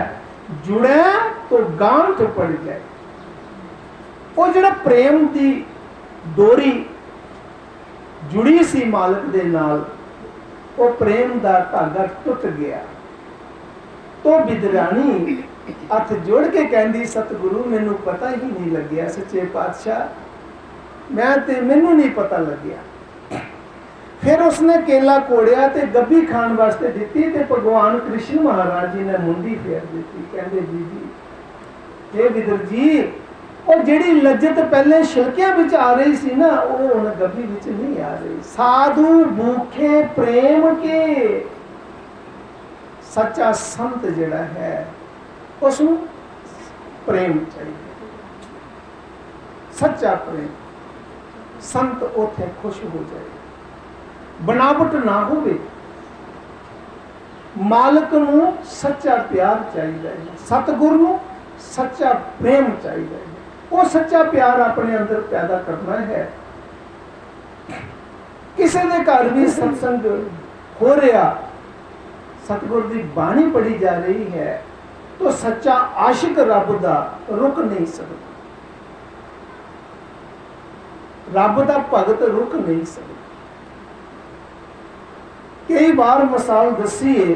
जुड़े तो गांठ पड़ जाए। वो जिहड़ा प्रेम दी डोरी जुड़ी सी मालक दे नाल, वो प्रेम दा धागा टुट गया। तो बिदरानी हथ जोड़ के कहंदी, सतगुरु मैनू पता ही नहीं लग्या, सच्चे पातशाह मैनू नहीं पता लग्या। फिर उसने केला कोड़िया ते गब्भी खाण वास्ते दिती ते भगवान कृष्ण महाराज जी ने मुंडी फेर दिती। कहंदे जी हे विदुर जी, और जिहड़ी लज्जत पहले छिलकियां विच आ रही सी ना, वो हुण गब्भी विच नहीं आ रही। साधु भूखे प्रेम के। सच्चा संत जिहड़ा है उसनूं प्रेम चाहिए, सच्चा प्रेम। संत उथे खुश हो जाए, बनावट ना होवे। मालक नूं सच्चा प्यार चाहिए, सतगुरु नूं सच्चा प्रेम चाहिए। वो सच्चा प्यार अपने अंदर पैदा करना है। किसी के घर भी सत्संग हो रहा, सतगुरु की बाणी पढ़ी जा रही है, तो सच्चा आशिक रब दा रुक नहीं सकता, रब दा भगत रुक नहीं सकता। कई बार मिसाल दसी है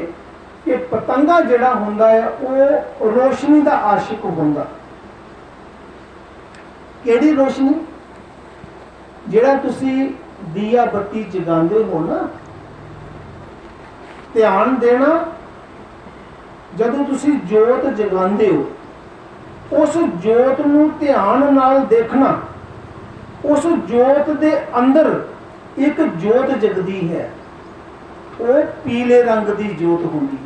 कि पतंगा जिहड़ा हुंदा है वो रोशनी दा आशिक हुंदा। केड़ी रोशनी? जिहड़ा तुसी दिया बत्ती जगांदे हो ना, ध्यान देना, जदों तुसी जोत जगांदे हो, उस जोत नूं ध्यान नाल देखना। उस जोत दे अंदर एक जोत जगदी है, वो पीले रंग दी जोत होंदी।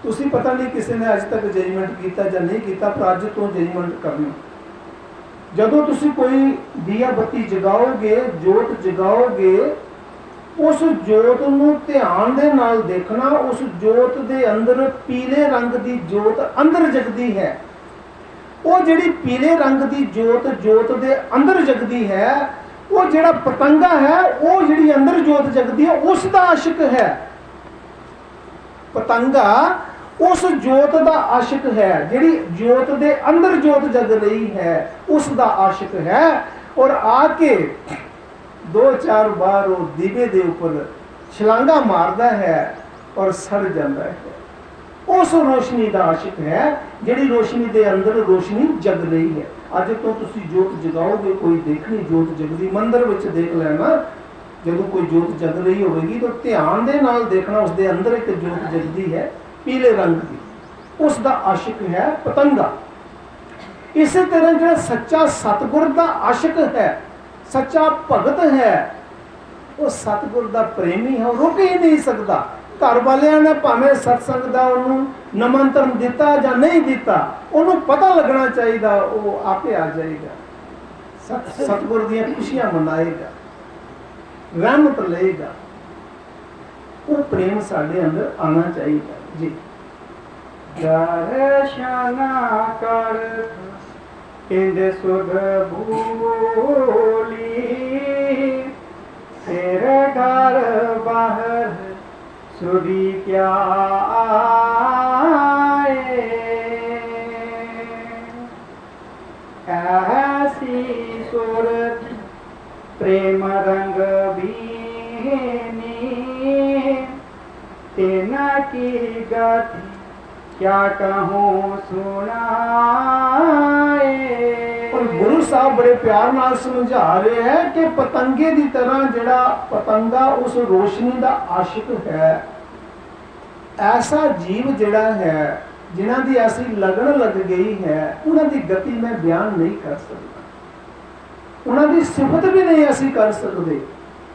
तुसी पता नहीं किसी ने अज तक जजमेंट किया या नहीं किया, पर अज तो जजमेंट करना। जदों तुसी कोई दिया बत्ती जगाओगे, जोत जगाओगे, उस जोत नूं ध्यान दे नाल देखना। उस जोत दे अंदर पीले रंग दी जोत अंदर जगदी है। वो जिहड़ी पीले रंग दी जोत जोत दे अंदर जगदी है, वो जिहड़ा पतंगा है, वो जिहड़ी अंदर जोत जगदी है, उसदा आशिक है। पतंगा उस जोत दा आशिक है, जिहड़ी जोत दे अंदर जोत जग रही है, उसदा आशिक है। और आके दो चार बार वो दीवे दे ऊपर छलांगा मारदा है और सड़ जाता है। उस रोशनी दा आशिक है, जिहड़ी रोशनी दे अंदर रोशनी जग रही है। अज तो तुसी जोत जगाओगे, कोई देखनी जोत जगदी, मंदिर विच देख लेना, जदों कोई जोत जग रही होगी तो ध्यान दे नाल देखना, उसदे अंदर एक जोत जगदी है पीले रंग की, उसका आशिक है पतंगा। इस तरह जो सच्चा सतगुर का आशिक है, सच्चा भगत है, वो सतगुर का प्रेमी है, रुक ही नहीं सकता। घर वालियां ने भावें सत्संग का उन्होंने निमंत्रण दिता या नहीं दिता, उन्होंने पता लगना चाहिए, वो आपे आ जाएगा, सतगुर दी खुशियां मनाएगा, रहमत लेगा। वो प्रेम साढ़े अंदर आना चाहिए जी। दर्शना कर इंद सुध भूली, तेरे घर बाहर सुधी क्या आए। ऐसी सूरत प्रेम रंग बीनी, तेना की गति क्या कहूँ सुनाए। और गुरु साहब बड़े प्यार नाल समझा रहे हैं कि पतंगे की तरह जिहड़ा पतंगा उस रोशनी का आशिक है, ऐसा जीव जिहड़ा है जिन्हां दी ऐसी लगन लग गई है, उन्हां दी गति मैं बयान नहीं कर सकता, उन्हां दी सिफत भी नहीं असी कर सकते।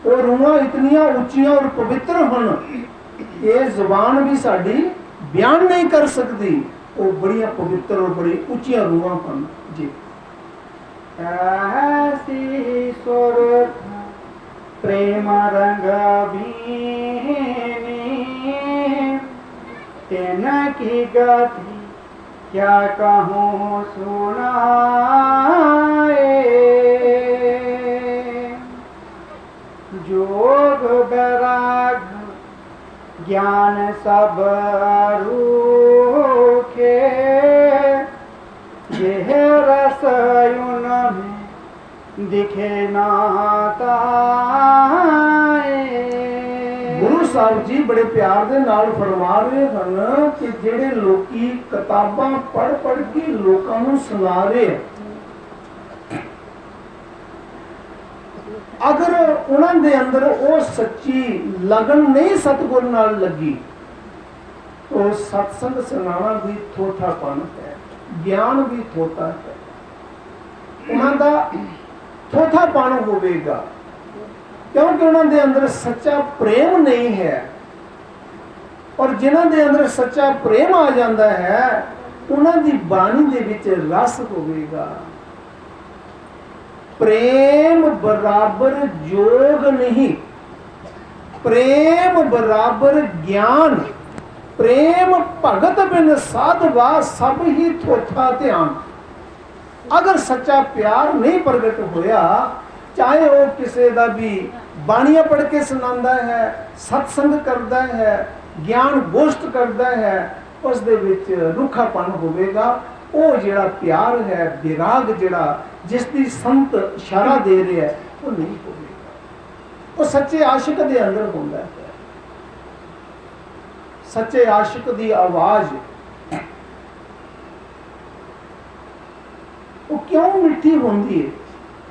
वो रूहां इतनियां उच्चियां और पवित्र हैं, ये जुबान भी साडी बयान नहीं कर सकती। वो बड़ियां पवित्र और बड़ी उच्चियां रूहां हैं जी। ऐसी सूरत प्रेम रंग बीनी, तेना की गति क्या कहूँ सुनाए। जोग बैराग ज्ञान सब रूखे, यह रस उनमें दिखे ना ताए। गुरु साहब जी बड़े प्यार दे नाल फरमा रहे हैं कि जेड़े लोकी किताबां पढ़ पढ़ के लोकां नूं सुना रहे हैं, अगर उन्हां दे अंदर वो सच्ची लगन नहीं सतगुर नाल लगी तो सत्संग सुनाना भी थोथापन है, ज्ञान भी थोथा है, उन्हां दा थोथापन होवेगा, क्योंकि उन्हां दे अंदर सच्चा प्रेम नहीं है। और जिन्हां दे अंदर सच्चा प्रेम आ जाता है उन्हां दी बाणी दे विच रस होवेगा। प्रेम बराबर जोग नहीं, प्रेम बराबर ज्ञान, प्रेम भगत बिन साधवा सब ही थोथा ध्यान। अगर सच्चा प्यार नहीं प्रगट होया, चाहे वो किसी का भी बाणियां पढ़ के सुनाता है, सत्संग करता है, ज्ञान गोष्ठ करता है, उस दे विच रुखापन होवेगा। वो जिहड़ा प्यार है, विराग जिहड़ा जिसकी संत इशारा दे रहे हैं, वो नहीं होवेगा। वो सच्चे आशिक दे अंदर होंदा है। सच्चे आशिक दी आवाज वो क्यों मिठी होंदी है?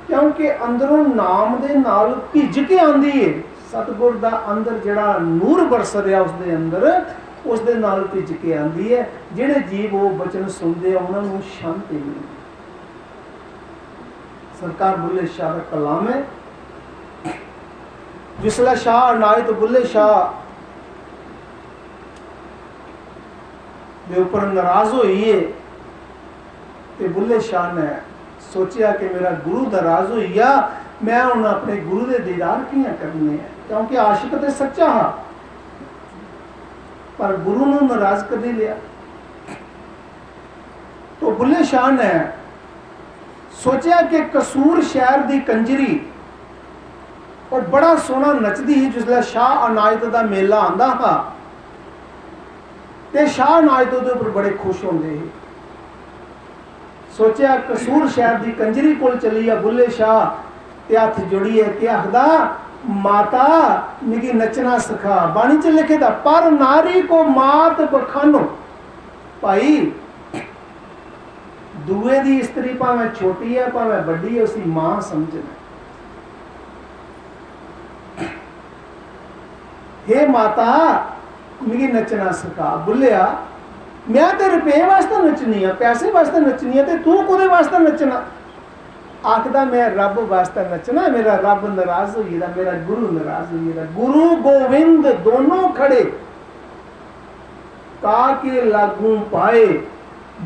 क्योंकि अंदरों नाम दे नाल भिज के आंदी है। सतगुर दा अंदर जिहड़ा नूर बरस रहा उस दे अंदर, उस दे नाल भिज के आंदी है। जिहड़े जीव वो बचन सुनते हैं उन्हां नूं शांति मिलदी। सरकार बुल्ले शाह का कलाम है, जिसला शाह अनायत बुल्ले शाह दे ऊपर नाराज होई है ते बुल्ले शाह ने सोचा कि मेरा गुरु नाराज हो गया, मैं हुण अपने गुरु दे दीदार कियां करने हैं, क्योंकि आशिक ते सच्चा हा पर गुरु नूं नाराज कर लिया। तो बुल्ले शाह ने सोचा कि कसूर शहर दी कंजरी और बड़ा सोहना नचदी ही जिसलै शाह अनायत दा मेला आंदा हा ते शाह अनायत दे उपर बड़े खुश होंदे ही। सोचा कसूर शहर दी कंजरी कोल चली आ बुल्ले शाह ते हथ जोड़िए के आखदा, माता मिगी नचना सिखा। बाणी च लिखे दा, पर नारी को मात बखानो। भाई दुए दी स्त्री भावें छोटी है भावें बड़ी है, उसी मां समझना। हे माता मिगी नचना सिखा। बुल्लिया मैं ते रुपये वास्ते नचनी है, पैसे वास्ते नचनी है, ते तू कोदे वास्ते नचना? आखदा मैं रब वास्ते नचना, मेरा रब नाराज होइएदा, मेरा गुरु नाराज होइएदा। गुरु गोविंद दोनों खड़े काके लागू पाए,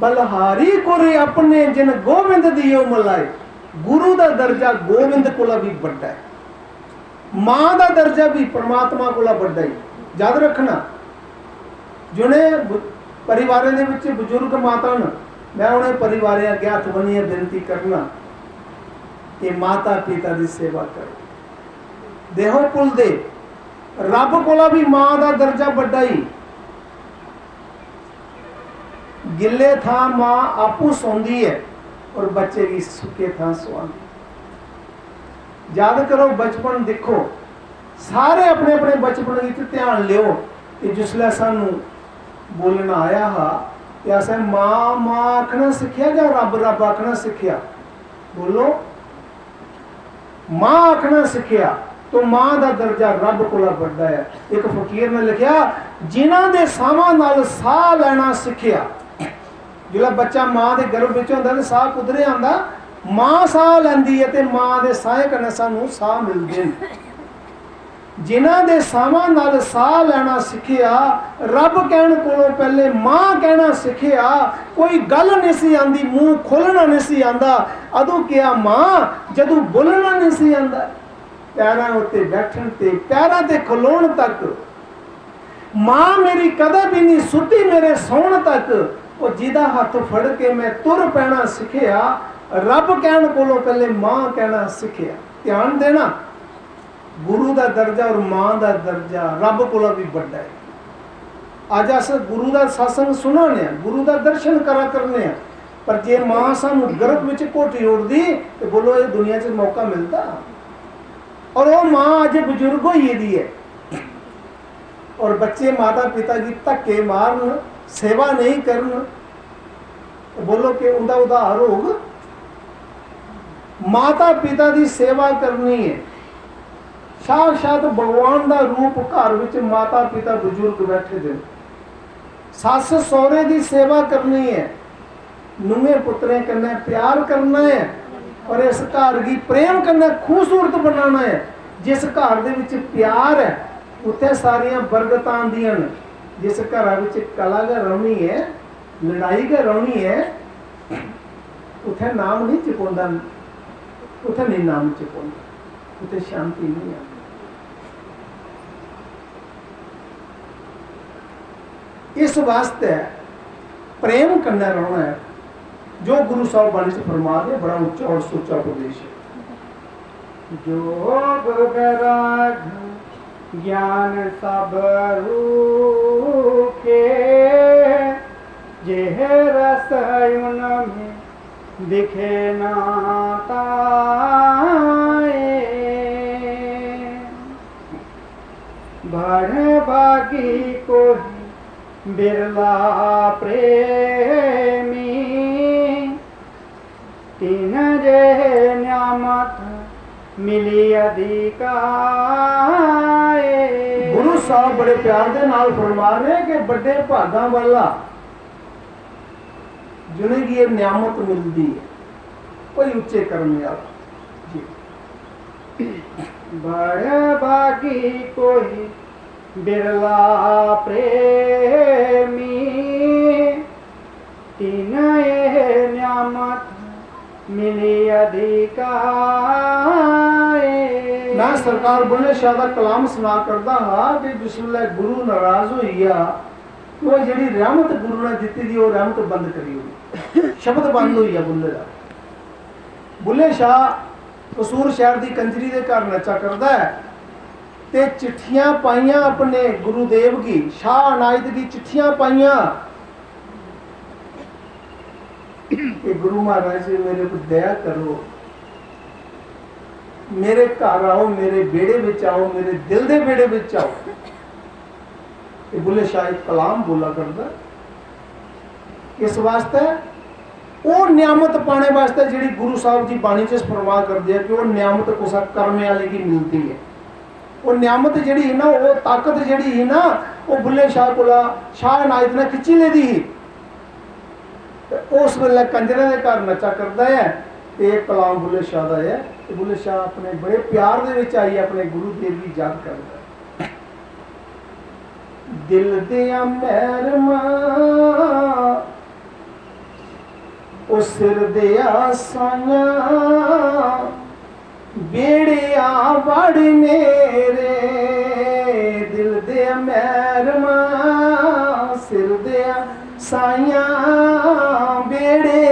बलहारी कोरे अपने जिन गोविंद दियो मलाई। गुरु का दर्जा गोविंद कोला भी बड़ा है, मां का दर्जा भी परमात्मा कोला बड़ा है। याद रखना, जिन्हें परिवारों के विच बुजुर्ग माता न, मैं उन्हें परिवार अगे हथ बनिए बेनती करना कि माता पिता की सेवा करो। देहो पुल दे रब कोला भी मां का दर्जा बड़ा ही। गिले थां मां आपू सौंदी है और बच्चे की सुके थां सुआंदी। याद करो बचपन, देखो सारे अपने अपने बचपन में ध्यान लियो कि जिसलै सानू बोलना आया हा ते असें मां मां आखना सीखिया या रब रब आखना सीखिया? बोलो, मां आखना सीखिया। तो मां का दर्जा रब कोला बड़ा है। एक फकीर ने लिखा, जिन्हां दे साहां नाल साह लैना सीखिया। जिहड़ा बच्चा मां के गर्भ विच हुंदा ते साह कुदरे आंदा, मां साह लैंदी है ते मां दे साहे कन्नै सानू साह मिलदे ने। जिन्हां दे साहां नाल साह लैना सीखिया, रब कहण कोलों पहले मां कहना सीखिया। कोई गल नहीं सी आंदी, मूँह खोलना नहीं सी आंदा, अदों किया मां जदों बोलना नहीं सी आंदा। पैरां उत्ते बैठण ते पैरां ते खलोण तक मां मेरी कदे भी नहीं सुती, मेरे सौण तक ਉਹ ਜਿਹਦਾ ਹੱਥ ਫੜ ਕੇ ਮੈਂ ਤੁਰ ਪੈਣਾ ਸਿੱਖਿਆ, ਰੱਬ ਕਹਿਣ ਕੋਲੋਂ ਪਹਿਲੇ ਮਾਂ ਕਹਿਣਾ ਸਿੱਖਿਆ। ਧਿਆਨ ਦੇਣਾ, ਗੁਰੂ ਦਾ ਦਰਜਾ ਔਰ ਮਾਂ ਦਾ ਦਰਜਾ ਰੱਬ ਕੋਲੋਂ ਵੀ ਵੱਡਾ ਹੈ। ਅੱਜ ਅਸ ਗੁਰੂ ਦਾ ਸਤਸੰਗ ਸੁਣਾਨੇ, ਗੁਰੂ ਦਾ ਦਰਸ਼ਨ ਕਰਾ ਕਰਨੇ ਆ, ਪਰ ਜੇ ਮਾਂ ਸਾਨੂੰ ਗਰਭ ਵਿੱਚ ਕੋਠੀ ਉੜਦੀ ਤੇ ਬੋਲੋ ਇਹ ਦੁਨੀਆ 'ਚ ਮੌਕਾ ਮਿਲਦਾ। ਔਰ ਉਹ ਮਾਂ ਅੱਜ ਬਜ਼ੁਰਗ ਹੋਈ ਦੀ ਹੈ, ਔਰ ਬੱਚੇ ਮਾਤਾ ਪਿਤਾ ਦੀ ਧੱਕੇ ਮਾਰਨ, ਸੇਵਾ ਨਹੀਂ ਕਰਨ, ਬੋਲੋ ਕਿ ਉਹਦਾ ਉਧਾਰ ਹੋਊਗਾ। ਮਾਤਾ ਪਿਤਾ ਦੀ ਸੇਵਾ ਕਰਨੀ ਹੈ। ਸਾਖਸ਼ਾਤ ਭਗਵਾਨ ਦਾ ਰੂਪ ਘਰ ਵਿੱਚ ਮਾਤਾ ਪਿਤਾ ਬਜ਼ੁਰਗ ਬੈਠੇ ਦੇ। ਸੱਸ ਸਹੁਰੇ ਦੀ ਸੇਵਾ ਕਰਨੀ ਹੈ, ਨੂੰहे पुत्रे कन्ने प्यार करना है, और इस घर की प्रेम कन्ने खूबसूरत बनाना है। जिस घर दे विच प्यार है उत्थे सारियां बरकतां आंदियां ने। जिस घर विच कला गै रौनी है, लड़ाई गै रौनी है, उत्थे नाम नहीं चिपाउंदा, उत्थे नहीं नाम चिपाउंदा, उत्थे शांति नहीं आती। इस वास्ते प्रेम कन्ने रहना है, जो गुरु साहब बाणी से फरमा दे। बड़ा ऊंचा और सोचा उपदेश है। जोग वैराग ज्ञान सब रूखे, जेह रस उनमें दिखे ना ताए। बड़ भागी कोई बिरला प्रेमी, तीन जे न्यामत मिली अधिकाए। गुरु साहब बड़े प्यार दे नाल फरमा रहे कि बड़े भागा वाला जिन्हें की ये नियामत मिलती है, कोई उच्चे कर्म वाला जी। बड़ भागी कोई बिरला प्रेमी, तीन ये न्यामत मिली अधिकाए। मैं सरकार बुल्ले शाह दा कलाम सुना करदा हां कि जिसले गुरु नाराज होइया, वो जेड़ी रहमत गुरु ने दित्ती दी, वो रहमत बंद करी हुई, शब्द बंद होइया बुल्ले दा। बुल्ले शाह कसूर शहर दी कंजरी दे घर नचा करदा है ते चिट्ठियां पाइयां अपने गुरुदेव की, शाह अनायत की चिट्ठियां पाइयां कि गुरु महाराज जी मेरे को दया करो, मेरे घर आओ, मेरे बेड़े विच आओ, मेरे दिल दे बेड़े विच आओ। ये बुल्ले शाह एक कलाम बोला करदा। इस वास्ते वो नियामत पाने वास्ते जिहड़ी गुरु साहब जी बाणी च फरमा करदे कि वो नियामत कुसा कर्मे वाले की मिलती है। वो नियामत जिहड़ी है ना, वो ताकत जिहड़ी है ना, वो बुल्ले शाह कोला शाह अनायत ने खिच्ची लेदी ही। उस वेले कंजरे के घर नचा करता है। एक कलाम बुल्ले शाह का है। बुल्ले शाह अपने बड़े प्यार दे विच आई अपने गुरुदेव की याद करता है। दिल दिया महरमा ओ सिर दिया साया, बेड़िया बड़ मेरे, दिल दिया महरमा सिर दिया साया, बेड़े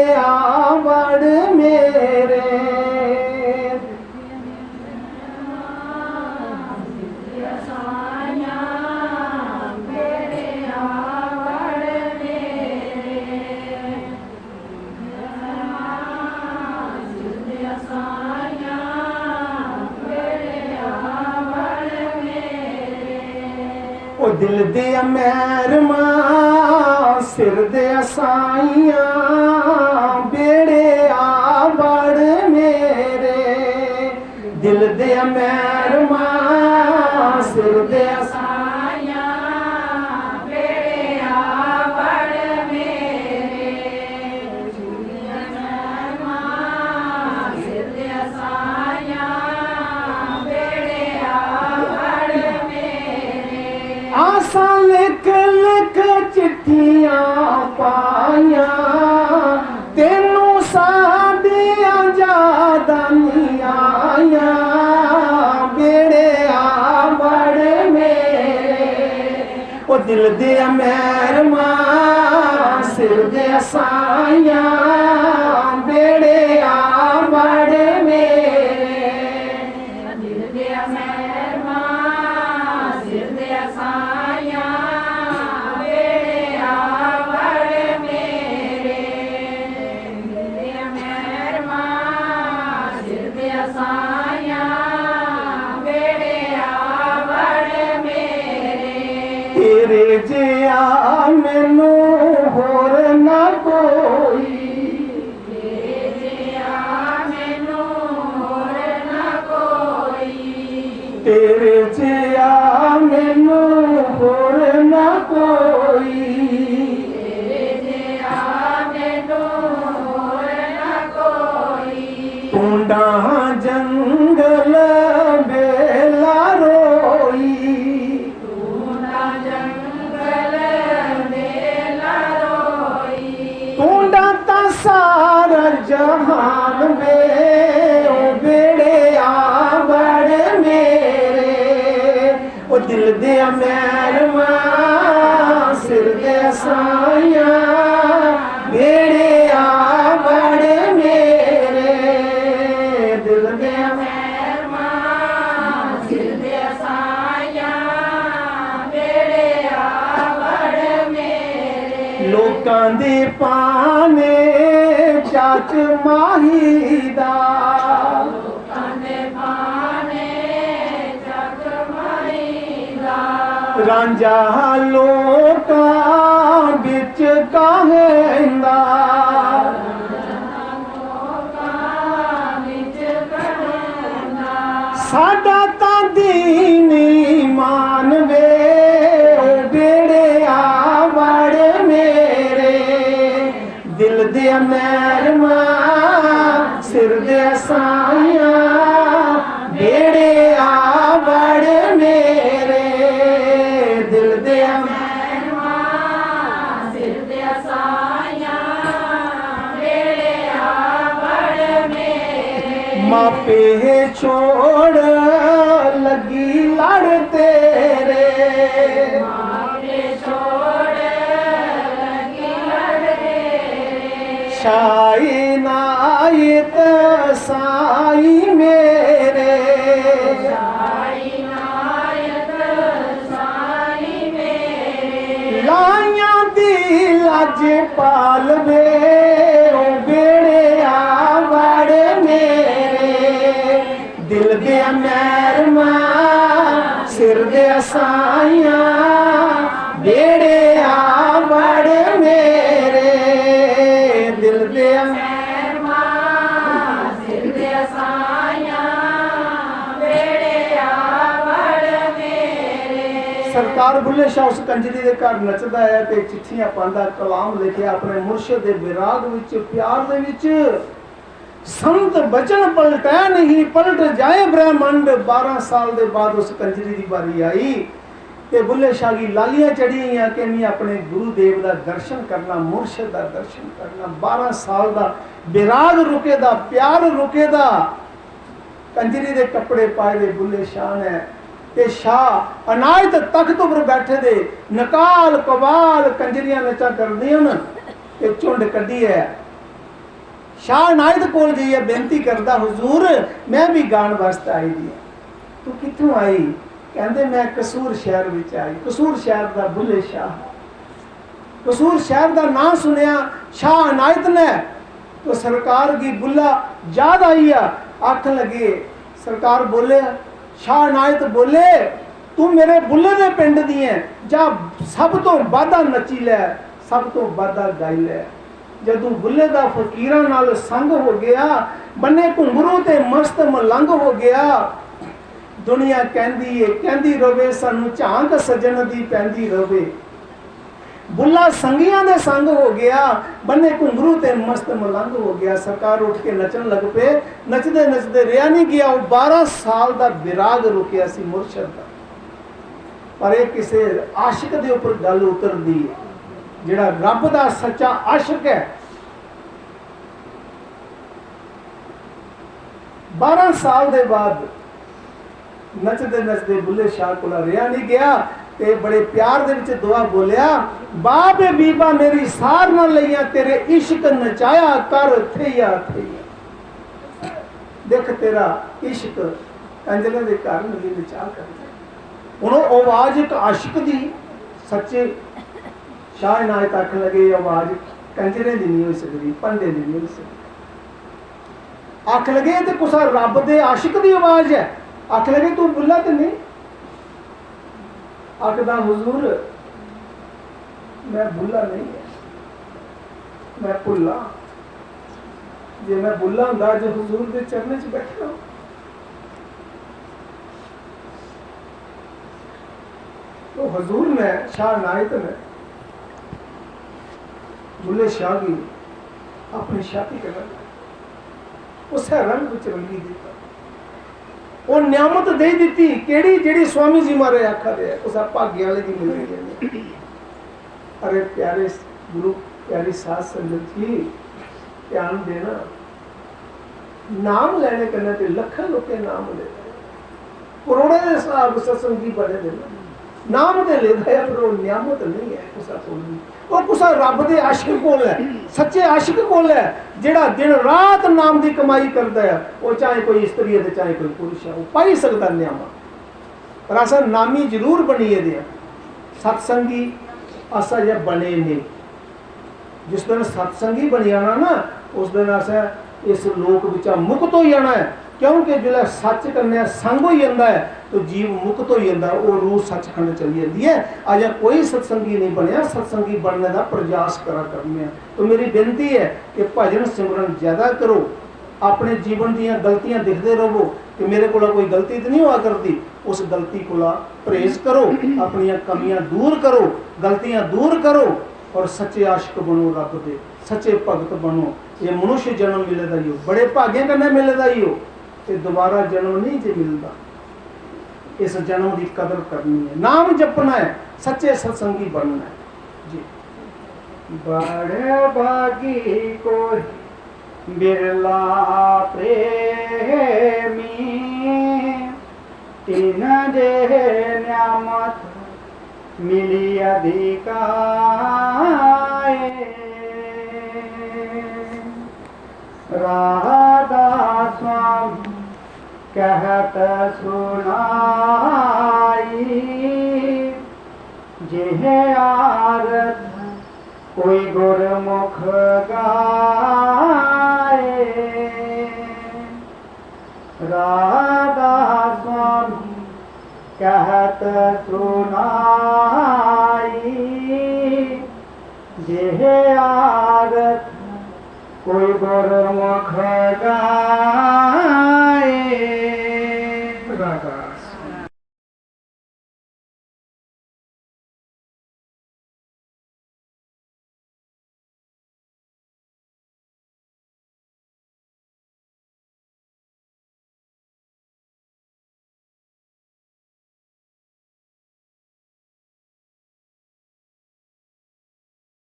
बड़ मेरे। ओ दिल दे महरमा सिर दे साइया, बेड़े बड़ मेरे, दिल दे महरमा सिर दे साइया, बेड़े बड़ मेरे, दिल दे महरमा सिर दे साइया, बेड़े बड़ मेरे। आसा लिख लिख चिट्ठियां पाइया, तेनू साडिया यादां नहीं आइया, बेड़े बड़ मेरे। ओ दिल दे महरमा सिर दे साइया बेड़े आ बड़ मेरे दिल दे मेहरमा सिर दे साया बेड़े आवड़ मेरे दिल दे मेहरमा सिर दे साया बेड़े आवड़ मेरे तेरे जिया मैनू होर ना कोई तेरे जिया मैनू होर ना कोई टूंडा जंगल बेला रोई टूंडा ता सारा जहान में ओ बेड़े आ बड़ मेरे ओ दिल दे मैरमा सिर दे साइया बेड़े आ बड़ मेरे दिल दे मेहरमा सिर दे साया बेड़े आवड़ मेरे लोकां दे पाने चाच माही दा काने पाने जग माईदा रांझा लोकां बिच काहेंदा साडा तां दीन ईमान वे ओ बेड़े आ बड़ मेरे दिल दे मैरमा सिर दे साइया बेड़े आ बड़ मेरे दिल दे मेहरमा सिर दे साया बेड़े आवड़ मेरे मापे छोड़ लगी लड़ तेरे मापे छोड़ लगी लड़े शाही नायत साई मेरे साई नायक साई मेरे लाइया दी लाज पाल वे ओ बेड़े आ बड़ मेरे दिल दे मैरमा सिर दे साइया बेड़े आ बड़ मेरे दिल दे मेहरमा सिर दे साया बेड़े आवड़ मेरे सरकार बुੱਲੇ ਸ਼ਾਹ ਉਸ ਕੰਜਰੀ ਦੇ ਘਰ ਨੱਚਦਾ ਹੈ ਤੇ ਚਿੱਠੀਆਂ ਪਾਉਂਦਾ ਕਲਾਮ ਲਿਖਿਆ ਆਪਣੇ ਮੁਰਸ਼ਿਦ ਦੇ ਵਿਰਾਗ ਵਿੱਚ ਪਿਆਰ ਦੇ ਵਿੱਚ ਸੰਤ ਬਚਨ ਪਲਟੈ ਨਹੀਂ ਪਲਟ ਜਾਏ ਬ੍ਰਹਮੰਡ 12 ਸਾਲ ਦੇ ਬਾਅਦ ਉਸ ਕੰਜਰੀ ਦੀ ਵਾਰੀ ਆਈ ਤੇ ਬੁੱਲੇ ਸ਼ਾਹ ਦੀ ਲਾਲੀਆਂ ਚੜੀਆਂ ਕਿ ਮੈਂ ਆਪਣੇ ਗੁਰੂ ਦੇਵ ਦਾ ਦਰਸ਼ਨ ਕਰਨਾ ਮੁਰਸ਼ਿਦ ਦਾ ਦਰਸ਼ਨ ਕਰਨਾ 12 ਸਾਲ ਦਾ ਵਿਰਾਗ ਰੁਕੇ ਦਾ ਪਿਆਰ ਰੁਕੇ ਦਾ ਕੰਜਰੀ ਦੇ ਕੱਪੜੇ ਪਾਏ ਦੇ ਬੁੱਲੇ ਸ਼ਾਹ ਨੇ ਤੇ ਸ਼ਾਹ ਅਨਾਇਤ ਤਖਤ ਉੱਪਰ ਬੈਠੇ ਦੇ ਨਕਾਲ ਕਵਾਲ ਕੰਜਰੀਆਂ ਨਚਾ ਕਰਦੀਆਂ ਨੇ ਤੇ ਝੁੰਡ ਕੱਢੀ ਹੈ ਸ਼ਾਹ ਅਨਾਇਤ ਕੋਲ ਗਈ ਹੈ ਬੇਨਤੀ ਕਰਦਾ ਹੁਜ਼ੂਰ ਮੈਂ ਵੀ ਗਾਣ ਵਾਸਤੇ ਆਈ ਦੀ ਤੂੰ ਕਿੱਥੋਂ ਆਈ ਕਹਿੰਦੇ ਮੈਂ ਕਸੂਰ ਸ਼ਹਿਰ ਵਿੱਚ ਆਈ ਕਸੂਰ ਸ਼ਹਿਰ ਦਾ ਬੁੱਲੇ ਸ਼ਾਹ ਕਸੂਰ ਸ਼ਹਿਰ ਦਾ ਨਾਂ ਸੁਣਿਆ ਸ਼ਾਹ ਅਨਾਇਤ ਨੇ तो सरकार की बुला याद आई आख लगे सरकार बोले शाह अनायत बोले तू मेरे बुले दे पिंड दी है जा सब तो वादा नची लै सब तो वादा गाई लै जदों बुले दा फकीरां नाल संग हो गया बन्ने घुंघरू ते मस्त मलंग हो गया दुनिया कहंदी रवे सानू झांक सजन दी पैंदी रवे बुला संगियां दे संग हो गया बन्ने घुंघरू ते मस्त मलंग हो गया सरकार उठ के नचन लग पे नचदे नचदे रिया नहीं गया वो 12 साल दा विराग रुकिया सी मुर्शद दा पर ये किसे आशिक दे ऊपर गल उतरदी है जेड़ा रब दा सच्चा आशिक है 12 साल दे बाद नचदे नचदे बुले शाह कोला रिया नहीं गया ਤੇ ਬੜੇ ਪਿਆਰ ਦੇ ਵਿੱਚ ਦੁਆ ਬੋਲਿਆ, ਬਾਬੇ ਬੀਬਾ ਮੇਰੀ ਸਾਰ ਨਾ ਲਈਆਂ, ਤੇਰੇ ਇਸ਼ਕ ਨਚਾਇਆ ਕਰ ਥਈਆ ਥਈਆ। ਦੇਖ ਤੇਰਾ ਇਸ਼ਕ ਕੰਜਲਾਂ ਦੇ ਘਰ ਮਿਲੀ ਨਚਾ ਕਰਦਾ। ਹੁਣ ਉਹ ਆਵਾਜ਼ ਇੱਕ ਆਸ਼ਿਕ ਦੀ, ਸੱਚੇ ਸ਼ਾਹ ਇਨਾਇਤ ਆਖਣ ਲਗੇ, ਆਵਾਜ਼ ਕੰਜਰੇ ਦੀ ਨਹੀਂ ਹੋ ਸਕਦੀ, ਪੰਡੇ ਦੀ ਨਹੀਂ ਹੋ ਸਕਦੀ। आख लगे तो कुछ रब दे आशिक की आवाज है। आख लगे तू बुला तो नहीं, आखदा हुजूर मैं बुला नहीं है, मैं भुला। जे मैं बुला हुंदा जो हुजूर के चरण च बैठा, तो हुजूर ने शाह नायत ने बुले शाह की अपनी शादी करना, उस रंग विच रंगी दिता, वो नियामत दे दी केड़ी जेड़ी स्वामी जी मारे आखा दे उस भाग्य वाले की मिल रही है। अरे प्यारे गुरु प्यारी साध संगत जी ध्यान देना, नाम लेने करने ते लखन लोग नाम लेते, करोड़ों के हिसाब सत्संगी बने देना, नाम तो लेता है पर वो नियामत नहीं है। कुसा वो कुसा रब दे आशिक कोल है, सच्चे आशिक कोल है, जेड़ा दिन रात नाम की कमाई करता है, वो चाहे कोई स्त्री है चाहे कोई पुरुष है, वो पाई सकता नियामत। पर असा नामी जरूर बनीए दे, सत्संगी असा जब बने ने, जिस दिन सत्संगी बन जाना ना उस दिन असा इस लोक विचा मुक्त हो जाना है। क्योंकि जो सच करने संग हो जाता है तो जीव मुक्त हो जाता है, वो रूह सचखंड चली जाती है। अज कोई सत्संगी नहीं बनया, सत्संगी बनने का प्रयास करा करने। तो मेरी बेनती है कि भजन सिमरन ज़्यादा करो, अपने जीवन दी गलतियां दिखते रहो कि मेरे को कोई गलती तो नहीं हुआ करती, उस गलती को परहेज करो, अपन कमियां दूर करो, गलतियां दूर करो और सच्चे आशिक बनो, रब दे सच्चे भगत बनो। ये मनुष्य जन्म मिलेगा ही हो, बड़े भाग्य कन्नै मिलेगा ही हो, ते दोबारा जन्म नहीं जे मिलता। इस जन्म की कदर करनी है, नाम जपना है, सच्चे सत्संगी बनना है जी। बड़े भागी कोई बिरला प्रेमी, तीन जे न्यामत मिली अधिकाए, राधा स्वामी कहत सुनाई, जेह आरत कोई गुरमुख गाए, राधा स्वामी कहत सुनाई, जेह आरत कोई गुरमुख गाए।